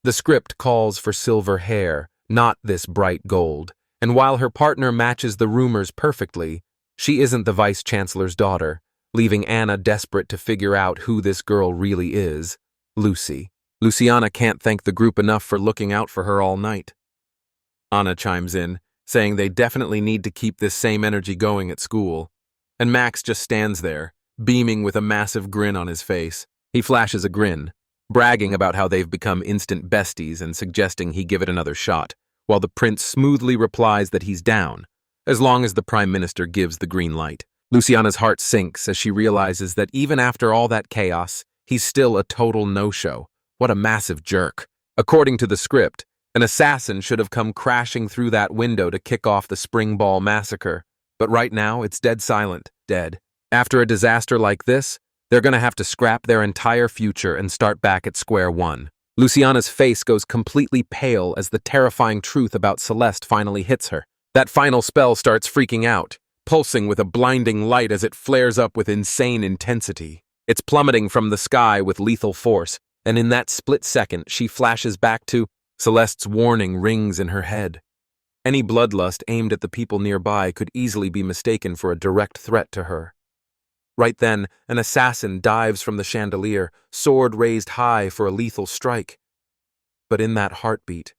The script calls for silver hair, not this bright gold, and while her partner matches the rumors perfectly, she isn't the vice-chancellor's daughter, leaving Anna desperate to figure out who this girl really is. Lucy. Luciana can't thank the group enough for looking out for her all night. Anna chimes in, saying they definitely need to keep this same energy going at school. And Max just stands there, beaming with a massive grin on his face. He flashes a grin, bragging about how they've become instant besties and suggesting he give it another shot, while the prince smoothly replies that he's down, as long as the prime minister gives the green light. Luciana's heart sinks as she realizes that even after all that chaos, he's still a total no-show. What a massive jerk. According to the script, an assassin should have come crashing through that window to kick off the Spring Ball massacre. But right now, it's dead silent, dead. After a disaster like this, they're gonna have to scrap their entire future and start back at square one. Luciana's face goes completely pale as the terrifying truth about Celeste finally hits her. That final spell starts freaking out, pulsing with a blinding light as it flares up with insane intensity. It's plummeting from the sky with lethal force, and in that split second, she flashes back to. Celeste's warning rings in her head. Any bloodlust aimed at the people nearby could easily be mistaken for a direct threat to her. Right then, an assassin dives from the chandelier, sword raised high for a lethal strike. But in that heartbeat,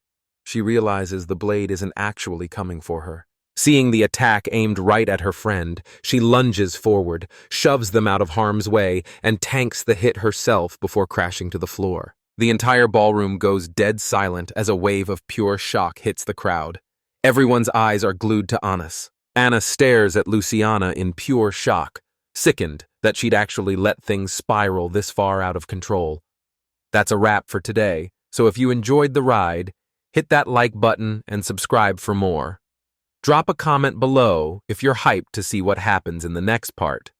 she realizes the blade isn't actually coming for her. Seeing the attack aimed right at her friend, she lunges forward, shoves them out of harm's way, and tanks the hit herself before crashing to the floor. The entire ballroom goes dead silent as a wave of pure shock hits the crowd. Everyone's eyes are glued to Anna. Anna stares at Luciana in pure shock, sickened that she'd actually let things spiral this far out of control. That's a wrap for today, so if you enjoyed the ride, hit that like button and subscribe for more. Drop a comment below if you're hyped to see what happens in the next part.